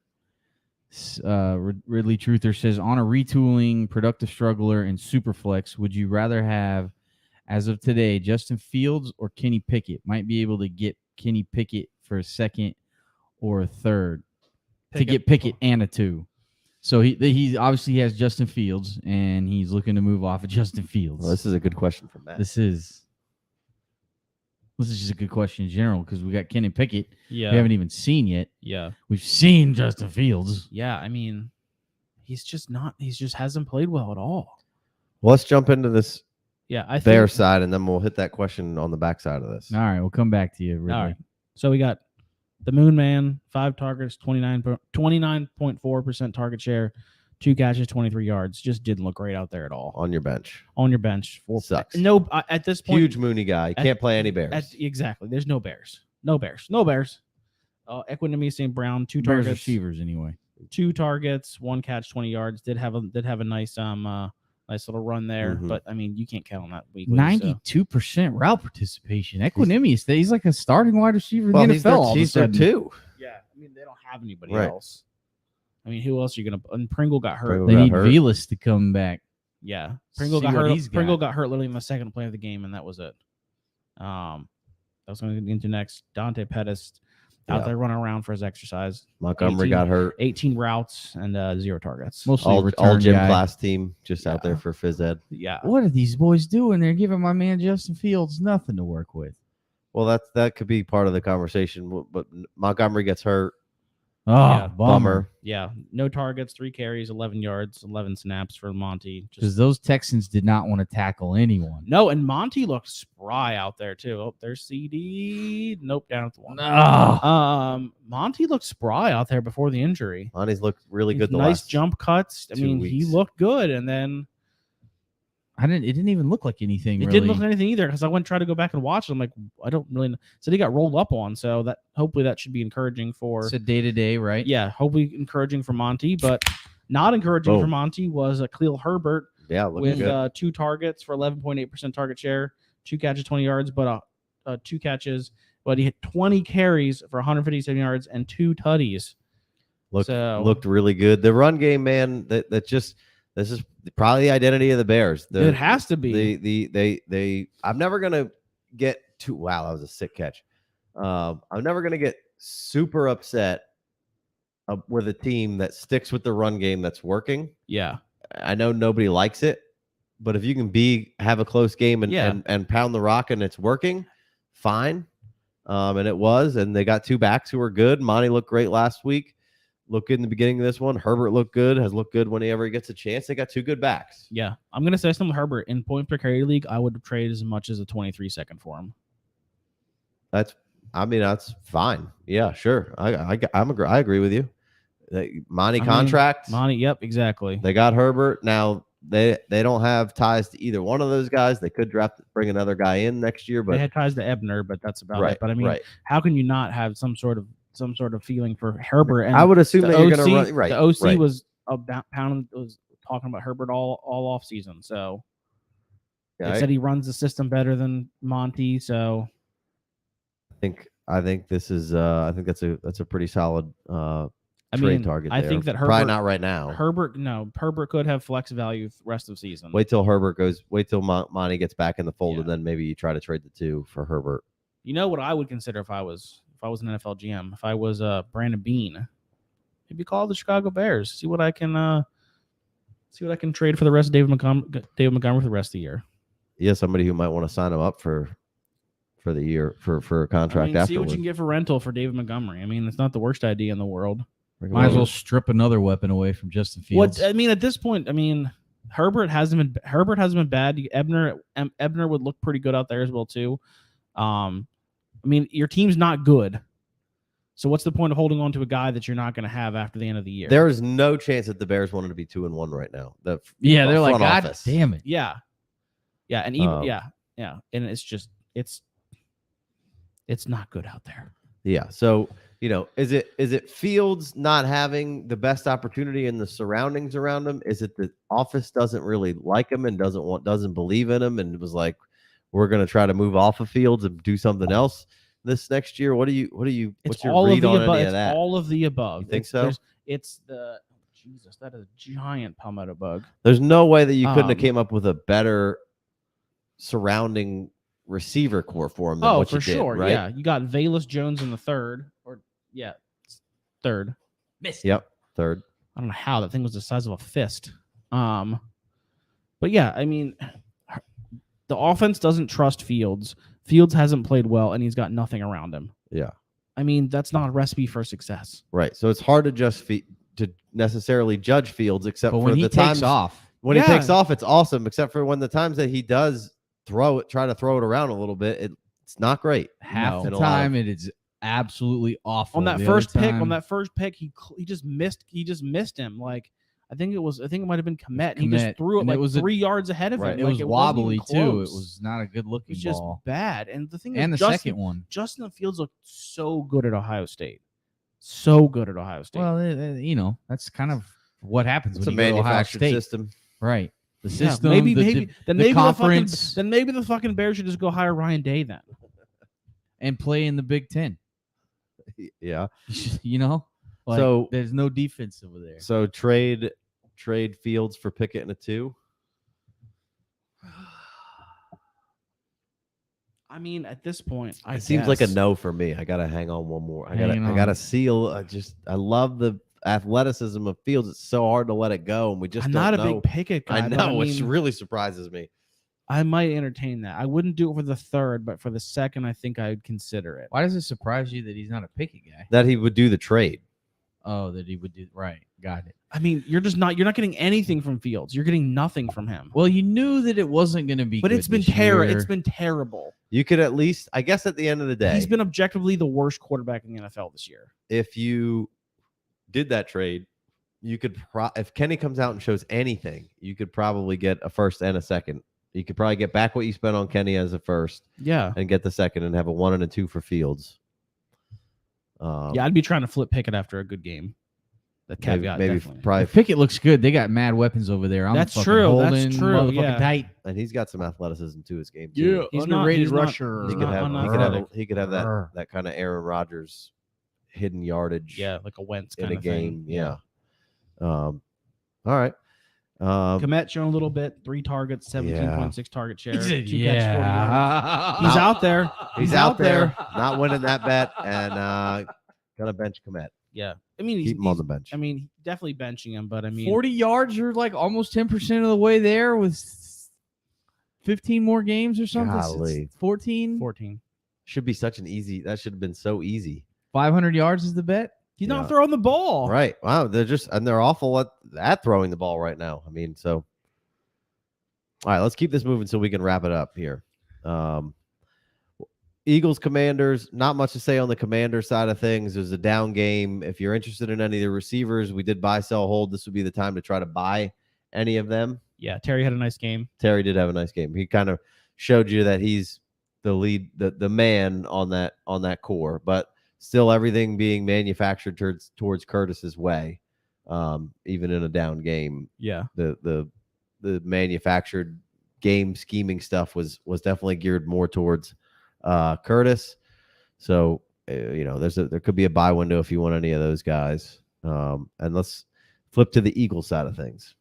Ridley Truther says, on a retooling, productive struggler, and Superflex, would you rather have, as of today, Justin Fields or Kenny Pickett? Might be able to get Kenny Pickett for a second or a third. To get Pickett and a 2. So he obviously has Justin Fields, and he's looking to move off of Justin Fields. Well, this is a good question for Matt. This is just a good question in general because we got Kenny Pickett. Yeah. We haven't even seen yet. Yeah. We've seen Justin Fields. Yeah, I mean, he just hasn't played well at all. Well, let's jump into this I Bear side, and then we'll hit that question on the back side of this. All right, we'll come back to you, Ridley. All right. So we got the Moon Man, 5 targets, 29.4% target share, 2 catches, 23 yards. Just didn't look great out there at all. On your bench. Sucks. No, at this point. Huge Mooney guy. He can't play any Bears. Exactly. There's no Bears. No Bears. Equinemius St. Brown, 2 Bears targets. receivers anyway. 2 targets, 1 catch, 20 yards. Did have a nice nice little run there, but I mean you can't count on that weekly. 92% route participation. Equinemius, he's like a starting wide receiver in the NFL. He's there too. Yeah, I mean they don't have anybody else. I mean, who else are you gonna? And Pringle got hurt. They need Velas to come back. Yeah, Pringle got hurt. Pringle got hurt literally in the second play of the game, and that was it. That was going to get into next. Dante Pettis out there running around for his exercise. Montgomery got hurt. 18 routes and 0 targets. Mostly all gym class team just out there for phys ed. Yeah. What are these boys doing? They're giving my man Justin Fields nothing to work with. Well, that could be part of the conversation, but Montgomery gets hurt. Oh, yeah, bummer. Yeah, no targets, 3 carries, 11 yards, 11 snaps for Monty. Because those Texans did not want to tackle anyone. No, and Monty looked spry out there too. Oh, there's CD. Nope, down at the 1. No. Monty looked spry out there before the injury. Monty's looked really good. Nice jump cuts. I mean, he looked good, and then it didn't even look like anything. It didn't look like anything either because I went to try to go back and watch it. I'm like, I don't really know. So he got rolled up on. So that hopefully that should be encouraging for. It's a day-to-day, right? Yeah, hopefully encouraging for Monty, but not encouraging for Monty was a Khalil Herbert. Yeah, with 2 targets for 11.8% target share, 2 catches, 20 yards, but 2 catches, but he hit 20 carries for 157 yards and 2 tutties. Looked really good. The run game, man. This is probably the identity of the Bears. It has to be. They. I'm never gonna get too. Wow, that was a sick catch. I'm never gonna get super upset with a team that sticks with the run game that's working. Yeah, I know nobody likes it, but if you can have a close game and pound the rock and it's working, fine. And it was, and they got 2 backs who were good. Monty looked great last week. Looked good in the beginning of this one. Herbert looked good, has looked good whenever he gets a chance. They got 2 good backs. Yeah. I'm going to say something with Herbert. In point per carry league, I would trade as much as a 23-second for him. That's fine. Yeah, sure. I agree with you. Monty contract. Monty, yep, exactly. They got Herbert. Now, they don't have ties to either one of those guys. They could bring another guy in next year. But they had ties to Ebner, but that's about it. But I mean, how can you not have some sort of feeling for Herbert? And I would assume that you're going to run right. The OC was talking about Herbert all off season. So they said he runs the system better than Monty. So I think this is that's a pretty solid trade target. I think that Herbert probably not right now. Herbert could have flex value the rest of the season. Wait till Monty gets back in the fold, and then maybe you try to trade the 2 for Herbert. You know what I would consider if I was an NFL GM, if I was Brandon Beane, maybe call the Chicago Bears, see what I can trade for the rest of David Montgomery for the rest of the year. Yeah, somebody who might want to sign him up for the year for a contract afterwards. See what you can get for rental for David Montgomery. I mean, it's not the worst idea in the world. Might as well strip another weapon away from Justin Fields. At this point, Herbert hasn't been bad. Ebner would look pretty good out there as well too. Your team's not good. So what's the point of holding on to a guy that you're not going to have after the end of the year? There is no chance that the Bears wanted to be 2-1 right now. They're like, God damn it. Yeah. Yeah. And even, yeah. And it's not good out there. Yeah. So, is it Fields not having the best opportunity in the surroundings around him? Is it the office doesn't really like him and doesn't believe in him and was like, we're going to try to move off of Fields and do something else this next year? What's your read on any of that? It's all of the above. You think so? Jesus, that is a giant palmetto bug. There's no way that you couldn't have came up with a better surrounding receiver core for him than what you did, sure. Right? Yeah, you got Velus Jones in the third. Third. Missed. Yep, third. I don't know how that thing was the size of a fist. But yeah, the offense doesn't trust Fields. Fields hasn't played well, and he's got nothing around him. Yeah. That's not a recipe for success. Right. So it's hard to necessarily judge Fields, except for when he the takes times off. When he takes off, it's awesome, except for when the times that he does try to throw it around a little bit, it's not great. Half the time, it is absolutely awful. On that first pick, he just missed him. Like I think it might have been Komet. He just threw it like 3 yards ahead of him. It was wobbly too. It was not a good looking ball. It was just bad. And the thing is, the second one, Justin Fields looked so good at Ohio State. So good at Ohio State. Well, that's kind of what happens it's when a you go to Ohio manufactured State. system. Right. The system, maybe the conference. Then maybe the fucking Bears should just go hire Ryan Day then. And play in the Big Ten. Yeah. So there's no defense over there. So trade Fields for Pickett in a 2. I mean, at this point, it seems like a no for me. I gotta hang on one more. I gotta seal. I love the athleticism of Fields. It's so hard to let it go, and we just I'm don't not know. a big Pickett guy. I know, which really surprises me. I might entertain that. I wouldn't do it for the third, but for the second, I think I would consider it. Why does it surprise you that he's not a Pickett guy? That he would do the trade. Oh, that he would do right. Got it. I mean, you're not getting anything from Fields. You're getting nothing from him. Well, you knew that it wasn't going to be. But good it's been terrible. It's been terrible. You could at least, I guess, at the end of the day, he's been objectively the worst quarterback in the NFL this year. If you did that trade, you could. If Kenny comes out and shows anything, you could probably get a first and a second. You could probably get back what you spent on Kenny as a first, and get the second, and have a 1 and a 2 for Fields. I'd be trying to flip Pickett after a good game. The caveat, maybe definitely. probably. If Pickett looks good. They got mad weapons over there. That's true. That's true. Yeah, tight. And he's got some athleticism to his game too. Yeah, he's underrated rusher. He could have that kind of Aaron Rodgers hidden yardage. Yeah, like a Wentz in kind a of game. thing. Yeah. All right. Komet showing a little bit. 3 targets, 17.6 target share. He's out there. He's out there. Not winning that bet, and gonna bench Komet. Yeah, I mean, keep him on the bench. I mean, definitely benching him, but I mean, 40 yards. You're like almost 10% of the way there with 15 more games or something. Golly. 14. Should be such an easy. That should have been so easy. 500 yards is the bet. He's not throwing the ball. Right. Wow. They're awful at throwing the ball right now. I mean, so. All right, let's keep this moving so we can wrap it up here. Eagles, Commanders, not much to say on the Commander side of things. There's a down game. If you're interested in any of the receivers, we did buy, sell, hold. This would be the time to try to buy any of them. Yeah, Terry had a nice game. Terry did have a nice game. He kind of showed you that he's the lead, the man on that core, but still everything being manufactured towards Curtis's way, even in a down game. Yeah, the manufactured game scheming stuff was definitely geared more towards Curtis. So there could be a buy window if you want any of those guys. And let's flip to the Eagles side of things.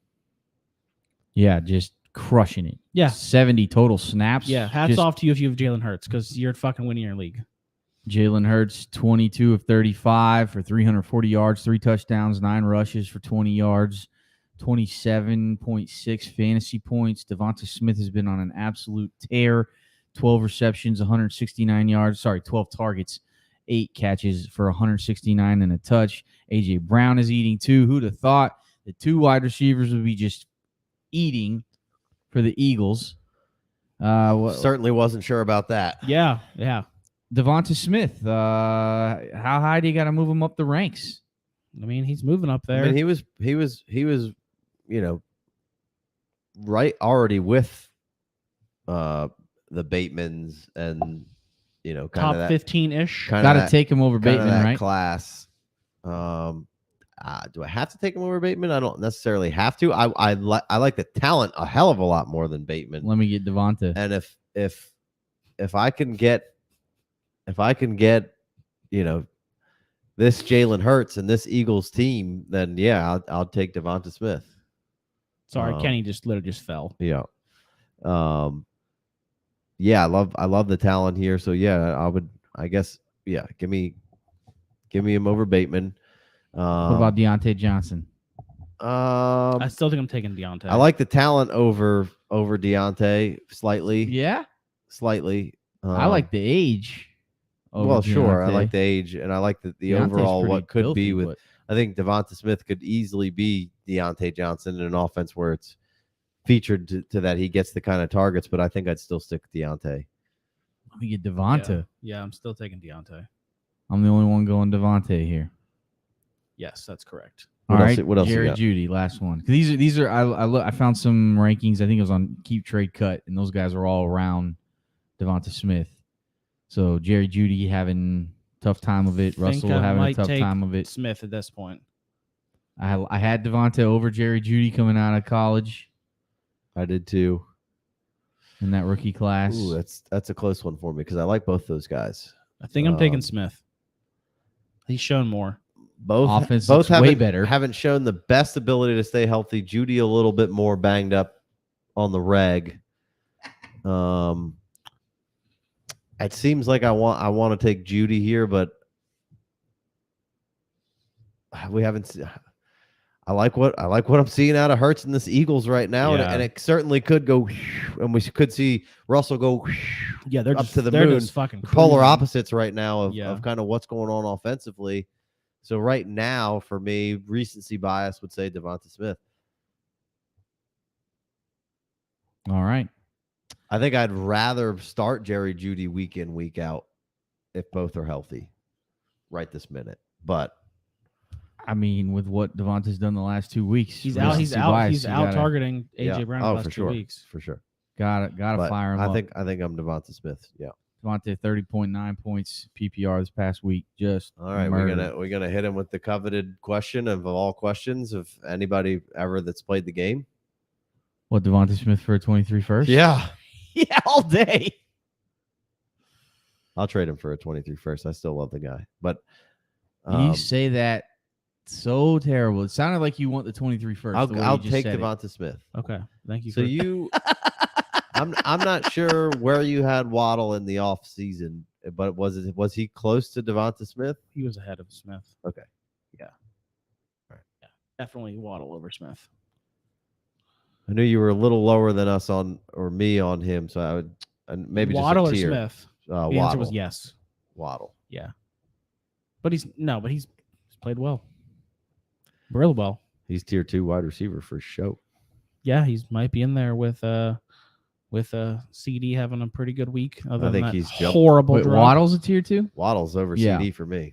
Yeah, just crushing it. Yeah, 70 total snaps. Yeah, hats off to you if you have Jalen Hurts, because you're fucking winning your league. Jalen Hurts, 22 of 35 for 340 yards, 3 touchdowns, 9 rushes for 20 yards, 27.6 fantasy points. Devonta Smith has been on an absolute tear. 12 receptions, 169 yards. 12 targets, 8 catches for 169 and a touch. A.J. Brown is eating too. Who'd have thought the 2 wide receivers would be just eating for the Eagles? Certainly wasn't sure about that. Yeah. Devonta Smith, how high do you got to move him up the ranks? I mean, he's moving up there. I mean, he was, right already with the Batemans and top 15-ish. Got to take him over Bateman, right? Class. Do I have to take him over Bateman? I don't necessarily have to. I like the talent a hell of a lot more than Bateman. Let me get Devonta. And if I can get this Jalen Hurts and this Eagles team, then yeah, I'll take Devonta Smith. Sorry, Kenny literally just fell. Yeah. Yeah, I love the talent here. So yeah, give me him over Bateman. What about Deontay Johnson? I still think I'm taking Deontay. I like the talent over Deontay slightly. Yeah, slightly. I like the age. Well, sure, Deontay. I like the age, and I like the Deontay's overall what could filthy, be with. I think Devonta Smith could easily be Deontay Johnson in an offense where it's featured to that he gets the kind of targets, but I think I'd still stick with Deontay. Let me get Devonta. Yeah, I'm still taking Deontay. I'm the only one going Devonta here. Yes, that's correct. All right, what else? Jerry Jeudy, last one. These are I found some rankings. I think it was on Keep Trade Cut, and those guys are all around Devonta Smith. So Jerry Jeudy having tough time of it. Russell having a tough time of it. Smith at this point. I had Devonta over Jerry Jeudy coming out of college. I did too. In that rookie class. Ooh, that's a close one for me because I like both those guys. I think I'm taking Smith. He's shown more. Both way better. Haven't shown the best ability to stay healthy. Jeudy a little bit more banged up on the reg. It seems like I want to take Jeudy here, but we haven't seen. I like what I'm seeing out of Hurts in this Eagles right now, and it certainly could go, and we could see Russell go, they're up just, to the they're moon. Just fucking Polar cruising. opposites right now of kind of what's going on offensively. So right now, for me, recency bias would say Devonta Smith. All right. I think I'd rather start Jerry Jeudy week in, week out if both are healthy right this minute. But I mean, with what Devonta's done the last 2 weeks, he's out targeting AJ Brown the last 2 weeks. For sure. Gotta fire him. I think I'm Devonta Smith. Yeah. Devonta 30.9 points PPR this past week. Just all right. murdered. We're gonna hit him with the coveted question of all questions of anybody ever that's played the game. What, Devonta Smith for a 23 first? Yeah. Yeah, all day. I'll trade him for a 23 first. I still love the guy, but you say that so terrible. It sounded like you want the 23 first. I'll take Devonta Smith. Okay, thank you. So I'm not sure where you had Waddle in the off season, but was he close to Devonta Smith? He was ahead of Smith. Okay, yeah, all right, yeah, definitely Waddle over Smith. I knew you were a little lower than us me on him, so I would maybe Waddle just a tier. Or Smith. The Waddle. answer was yes. Waddle. Yeah, but he's played well, really well. He's tier 2 wide receiver for show. Yeah, he's might be in there with CD having a pretty good week. I think he's horrible. Wait, Waddle's a tier 2. Waddle's over CD for me.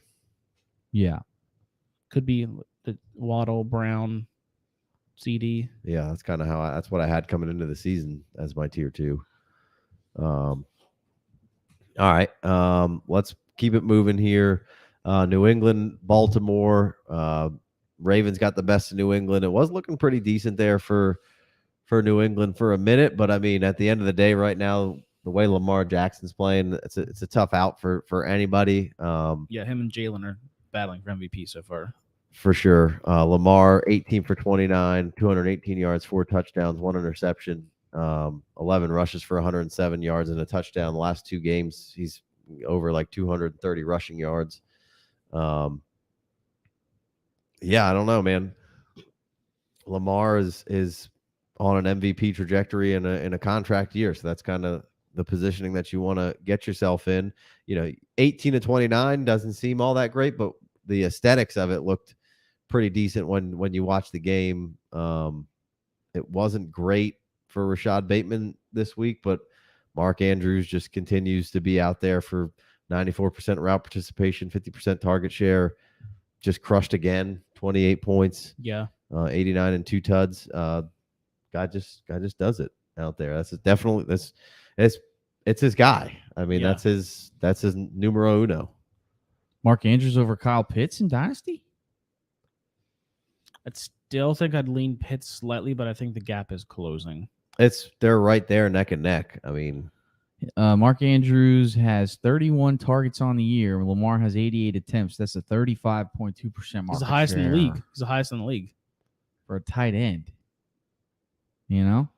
Yeah, could be the Waddle, Brown, CD. Yeah, that's kind of that's what I had coming into the season as my tier 2. All right, let's keep it moving here. New England, Baltimore. Ravens got the best of New England. It was looking pretty decent there for New England for a minute, but I mean, at the end of the day, right now, the way Lamar Jackson's playing, it's a tough out for anybody. Him and Jalen are battling for MVP so far. For sure. Lamar, 18 for 29, 218 yards, 4 touchdowns, 1 interception, 11 rushes for 107 yards and a touchdown. The last 2 games, he's over like 230 rushing yards. I don't know, man. Lamar is on an MVP trajectory in a contract year, so that's kind of the positioning that you want to get yourself in. 18 to 29 doesn't seem all that great, but the aesthetics of it looked pretty decent when you watch the game. It wasn't great for Rashad Bateman this week, but Mark Andrews just continues to be out there for 94% route participation, 50% target share, just crushed again, 28 points. Yeah. 89 and 2 tuds. Guy just does it out there. It's his guy. I mean, that's his numero uno. Mark Andrews over Kyle Pitts in Dynasty? I still think I'd lean Pitts slightly, but I think the gap is closing. They're right there neck and neck. I mean, Mark Andrews has 31 targets on the year. Lamar has 88 attempts. That's a 35.2% market He's the highest share. in the league. He's the highest in the league for a tight end.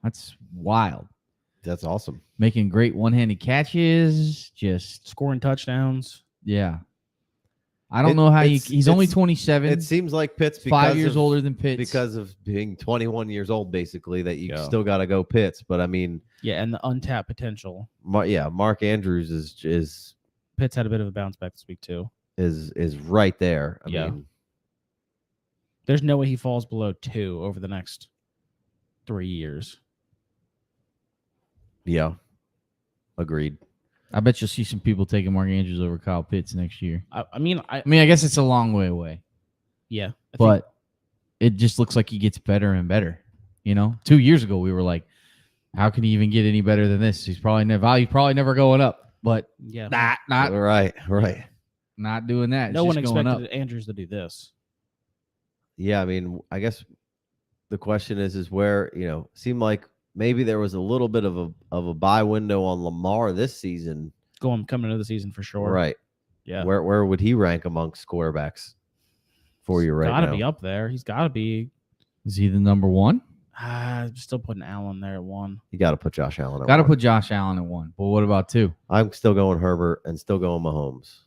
That's wild. That's awesome. Making great one-handed catches, just scoring touchdowns. Yeah. I don't know how he's only 27. It seems like Pitts 5 years older than Pitts because of being 21 years old, basically, that you still got to go Pitts. But I mean, and the untapped potential. Mark Andrews is Pitts had a bit of a bounce back this week too. Is right there. I mean, there's no way he falls below 2 over the next 3 years. Yeah. Agreed. I bet you'll see some people taking Mark Andrews over Kyle Pitts next year. I mean, I guess it's a long way away. Yeah. But it just looks like he gets better and better. 2 years ago, we were like, how can he even get any better than this? He's probably never going up. But yeah, not right. Not doing that. No one expected Andrews to do this. Yeah, I mean, I guess the question is where, seemed like maybe there was a little bit of a buy window on Lamar this season. Coming into the season for sure. Right. Yeah. Where would he rank amongst quarterbacks for you right now? Got to be up there. He's got to be. Is he the number one? I'm still putting Allen there at 1. You got to put Josh Allen at 1. Got to put Josh Allen at 1. But what about 2? I'm still going Herbert and still going Mahomes.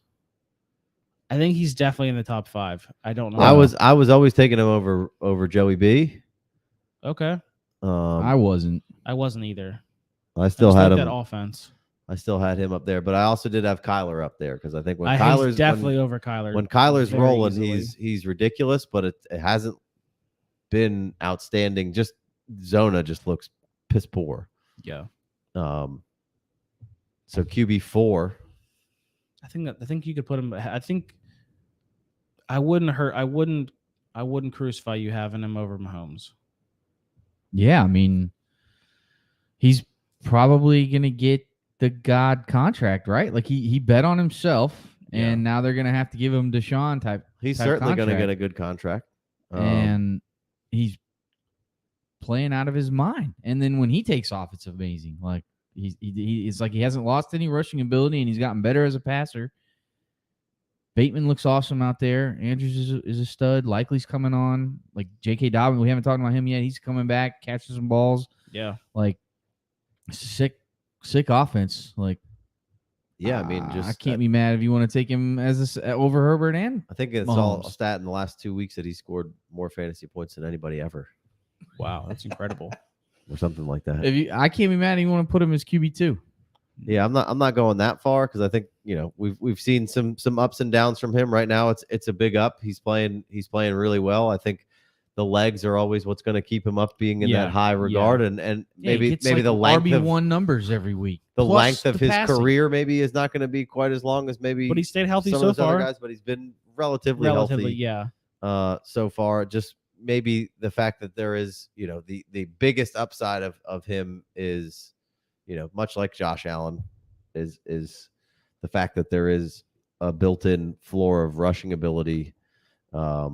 I think he's definitely in the top 5. I don't know. I was always taking him over Joey B. Okay. I wasn't either. I still had him. That offense. I still had him up there, but I also did have Kyler up there because I think when Kyler's definitely over Kyler. When Kyler's rolling, he's ridiculous, but it hasn't been outstanding. Just Zona just looks piss poor. Yeah. So QB4. I think you could put him. I think I wouldn't crucify you having him over Mahomes. Yeah, I mean, he's probably gonna get the God contract, right? Like he bet on himself, and now they're gonna have to give him Deshaun type. He's certainly gonna get a good contract, and he's playing out of his mind. And then when he takes off, it's amazing. Like it's like he hasn't lost any rushing ability, and he's gotten better as a passer. Bateman looks awesome out there. Andrews is a stud. Likely's coming on. Like J.K. Dobbins, we haven't talked about him yet. He's coming back, catching some balls. Yeah, like sick offense. Like, yeah, I mean, I can't be mad if you want to take him as over Herbert and I think it's Mahomes. All a stat in the last 2 weeks that he scored more fantasy points than anybody ever. Wow, that's incredible. Or something like that. I can't be mad if you want to put him as QB2. Yeah, I'm not going that far because I think we've seen some ups and downs from him. Right now it's a big up. He's playing really well. I think the legs are always what's going to keep him up, being in that high regard, and maybe the length RB1 numbers every week. The length of his career maybe is not going to be quite as long as maybe. But he stayed healthy some so of those far. Other guys, but he's been relatively healthy. Yeah. So far, just maybe the fact that there is the biggest upside of him is much like Josh Allen is the fact that there is a built-in floor of rushing ability. I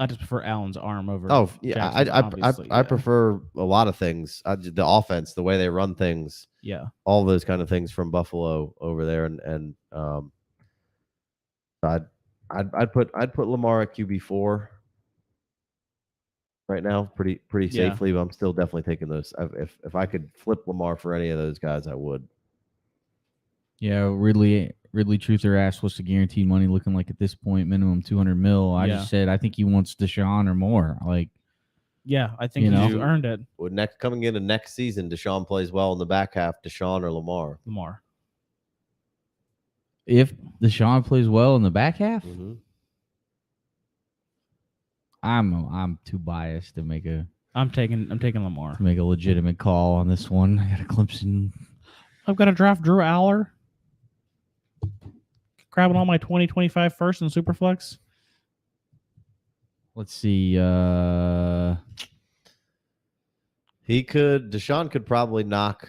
just prefer Allen's arm over. Oh yeah, I prefer a lot of things. The offense, the way they run things, all those kind of things from Buffalo over there, and I'd put Lamar at QB4 right now, pretty safely. But I'm still definitely taking those. If I could flip Lamar for any of those guys, I would. Yeah, Ridley Truther asked what's the guaranteed money looking like at this point, minimum $200 million. I just said I think he wants Deshaun or more. Like, yeah, I think he's earned it. Coming into next season, Deshaun plays well in the back half. Deshaun or Lamar? Lamar. If Deshaun plays well in the back half, I'm too biased to make a. I'm taking Lamar to make a legitimate call on this one. I got a Clemson. I've got to draft Drew Aller. Grabbing all my 2025 first in Superflex. Let's see. Deshaun could probably knock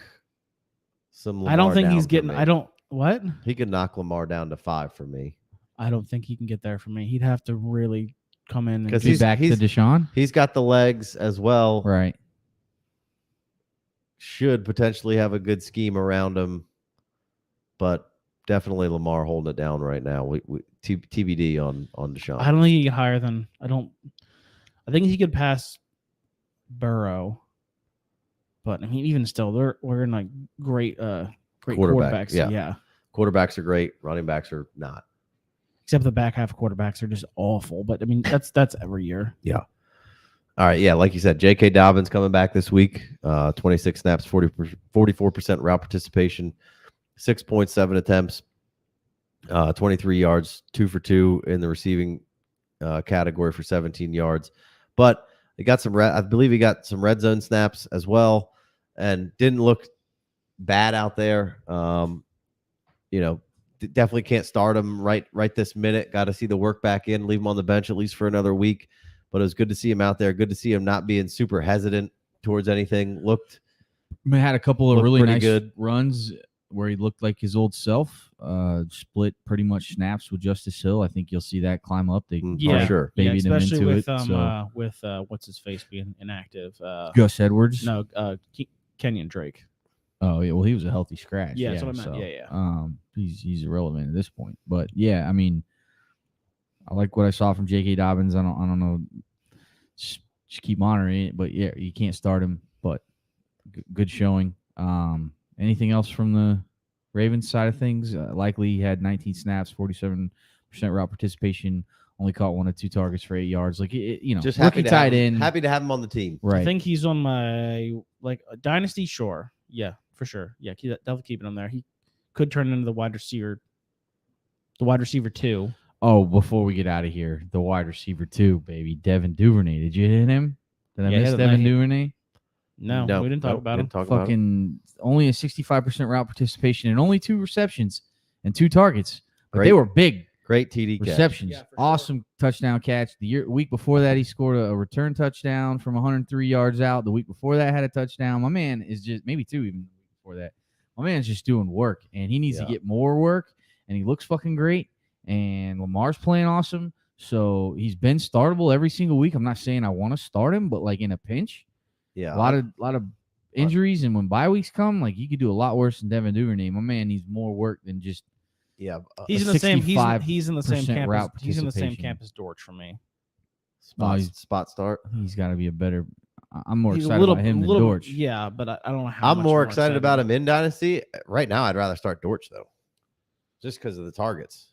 some Lamar I don't think down he's getting. What? He could knock Lamar down to 5 for me. I don't think he can get there for me. He'd have to really come in because he's back to Deshaun. He's got the legs as well. Right. Should potentially have a good scheme around him, but definitely Lamar holding it down right now. We TBD on Deshaun. I don't think he can get higher than I think he could pass Burrow, but I mean even still, we're in like great quarterbacks. Yeah, quarterbacks are great. Running backs are not. Except the back half of quarterbacks are just awful. But I mean that's every year. Yeah. All right, yeah, like you said, J.K. Dobbins coming back this week. 26 snaps, 44% route participation, 6.7 attempts, 23 yards, 2 for 2 in the receiving category for 17 yards. But he got I believe he got some red zone snaps as well, and didn't look bad out there. Definitely can't start him right this minute. Got to see the work back in, leave him on the bench at least for another week. But it was good to see him out there. Good to see him not being super hesitant towards anything. Had a couple of really nice good runs where he looked like his old self. Split pretty much snaps with Justice Hill. I think you'll see that climb up. They for sure. Babied him especially into with what's his face being inactive. Gus Edwards. No, Kenyon Drake. Oh yeah, well he was a healthy scratch. Yeah, that's what I meant. So, he's irrelevant at this point. But yeah, I mean, I like what I saw from J.K. Dobbins. I don't know. Just keep monitoring it. But yeah, you can't start him. But good showing. Anything else from the Ravens side of things? Likely he had 19 snaps, 47% route participation. Only caught 1 of 2 targets for 8 yards. Just happy tight end. Happy to have him on the team. Right. I think he's on my dynasty. Sure. Yeah, for sure. Yeah, definitely keeping him there. He could turn into the wide receiver 2. Oh, before we get out of here, the wide receiver 2, baby, Devin Duvernay. Did you hit him? Did I miss Devin Duvernay? No, we didn't talk about him. Only a 65% route participation and only 2 receptions and 2 targets. But they were big. Great TD receptions. Yeah, awesome touchdown catch. The week before that, he scored a return touchdown from 103 yards out. The week before that, had a touchdown. My man is just maybe 2 even before that. My man's just doing work, and he needs to get more work. And he looks fucking great. And Lamar's playing awesome. So he's been startable every single week. I'm not saying I want to start him, but in a pinch. Yeah, a lot of injuries, and when bye weeks come, you could do a lot worse than Devin Duvernay. My man needs more work than just. He's in the same. He's in the same camp. He's in the same camp as Dortch for me. Spot start. He's got to be a better. I'm more excited about him than Dortch. Yeah, but I don't know how. I'm more excited about him in Dynasty right now. I'd rather start Dortch though, just because of the targets.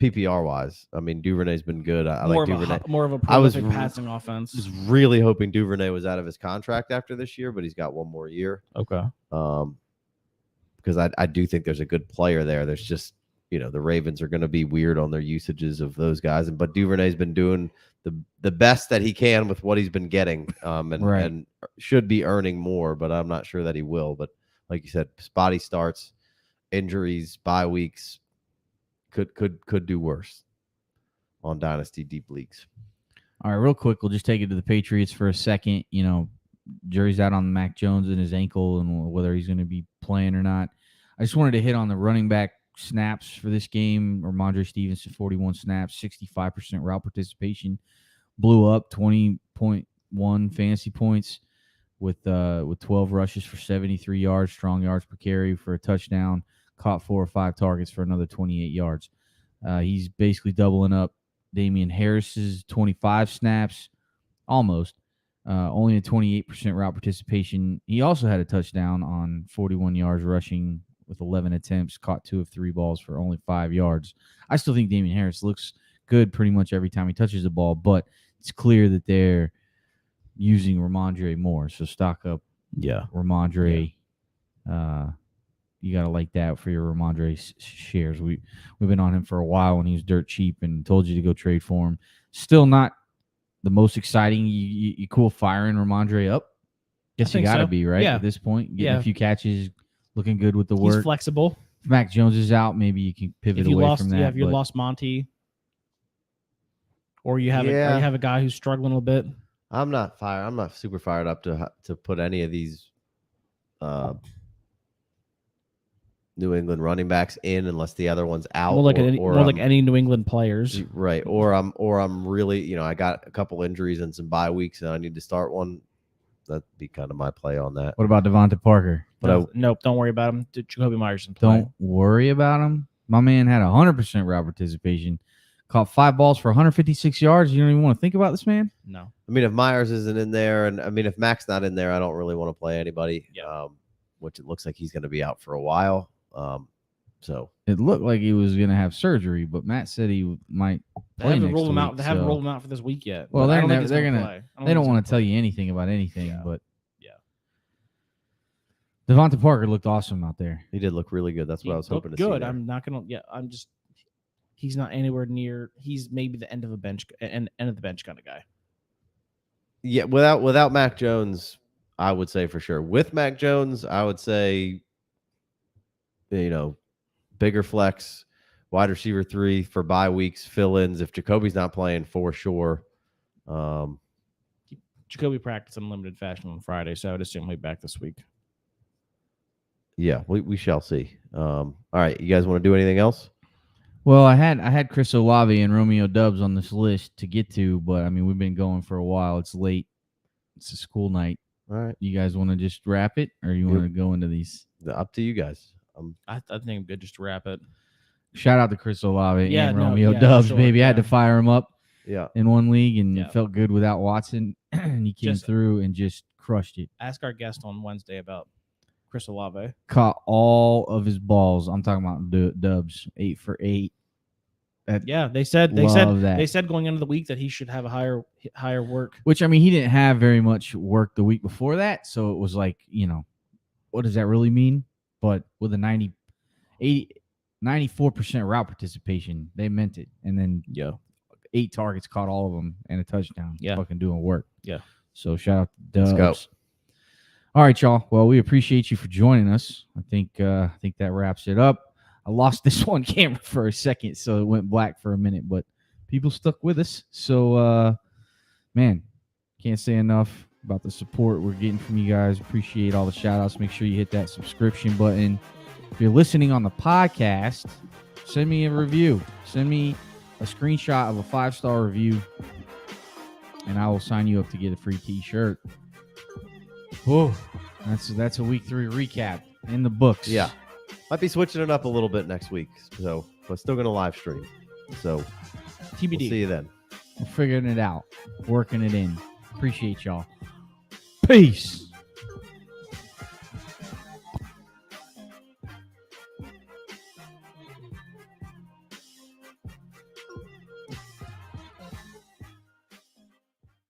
PPR wise, I mean Duvernay's been good. I like Duvernay. More of a prolific passing offense. I was really hoping Duvernay was out of his contract after this year, but he's got 1 more year. Okay. Because I do think there's a good player there. There's just the Ravens are going to be weird on their usages of those guys, but Duvernay's been doing the best that he can with what he's been getting, and should be earning more, but I'm not sure that he will. But like you said, spotty starts, injuries, bye weeks. Could do worse on Dynasty deep leagues. All right, real quick, we'll just take it to the Patriots for a second. Jury's out on Mac Jones and his ankle and whether he's going to be playing or not. I just wanted to hit on the running back snaps for this game. Ramondre Stevenson, 41 snaps, 65% route participation, blew up 20.1 fantasy points with 12 rushes for 73 yards, strong yards per carry for a touchdown. Caught 4 or 5 targets for another 28 yards. He's basically doubling up Damian Harris's 25 snaps, almost. Only a 28% route participation. He also had a touchdown on 41 yards rushing with 11 attempts, caught 2 of 3 balls for only 5 yards. I still think Damian Harris looks good pretty much every time he touches the ball, but it's clear that they're using Ramondre more. So stock up Ramondre. Yeah. You got to like that for your Ramondre shares. We've been on him for a while when he was dirt cheap and told you to go trade for him. Still not the most exciting. You cool firing Ramondre up. Guess you got to be, right? Yeah. At this point. Getting a few catches, looking good with the work. He's flexible. If Mac Jones is out, maybe you can pivot away from that. Yeah, if you lost Monty or you have a guy who's struggling a little bit. I'm not super fired up to put any of these New England running backs in unless the other one's out. More like any New England players. Right. Or I'm really, I got a couple injuries and some bye weeks and I need to start one. That'd be kind of my play on that. What about Devonta Parker? Nope, don't worry about him. Jacoby Myers can play. Don't worry about him. My man had 100% route participation. Caught 5 balls for 156 yards. You don't even want to think about this man? No. I mean, if Myers isn't in there, and I mean, if Mac's not in there, I don't really want to play anybody. Yeah. Which it looks like he's going to be out for a while. So it looked like he was going to have surgery, but Matt said he might play. They haven't rolled him out. They haven't rolled him out for this week yet. Well, they're going to. They don't want to tell you anything about anything, but yeah. Devonta Parker looked awesome out there. He did look really good. That's what I was hoping to see. Good. I'm not going to. Yeah, I'm just. He's not anywhere near. He's maybe the end of the bench kind of guy. Yeah, without Mac Jones, I would say for sure. With Mac Jones, I would say, bigger flex, wide receiver 3 for bye weeks, fill-ins. If Jacoby's not playing, for sure. Jacoby practiced in limited fashion on Friday, so I would assume he'll be back this week. Yeah, we shall see. All right, you guys want to do anything else? Well, I had Chris Olave and Romeo Doubs on this list to get to, but I mean we've been going for a while. It's late. It's a school night. All right. You guys want to just wrap it, or you want to go into these? Up to you guys. I think I'm good just to wrap it. Shout out to Chris Olave and Romeo Doubs, sure, baby. I had to fire him up in one league, and it felt good without Watson. And he came through and just crushed it. Ask our guest on Wednesday about Chris Olave. Caught all of his balls. I'm talking about Dubs, 8 for 8. They said going into the week that he should have a higher work. Which, I mean, he didn't have very much work the week before that, so it was like, what does that really mean? But with a 94% route participation, they meant it. And then 8 targets, caught all of them, and a touchdown. Yeah, fucking doing work. Yeah. So shout out to Dubs. Let's go. All right, y'all. Well, we appreciate you for joining us. I think that wraps it up. I lost this one camera for a second, so it went black for a minute, but people stuck with us. So, man, can't say enough about the support we're getting from you guys. Appreciate all the shout-outs. Make sure you hit that subscription button. If you're listening on the podcast, send me a review. Send me a screenshot of a 5-star review, and I will sign you up to get a free T-shirt. Oh, that's a week 3 recap in the books. Yeah. Might be switching it up a little bit next week, but still going to live stream. So TBD. We'll see you then. We're figuring it out, working it in. Appreciate y'all. Peace.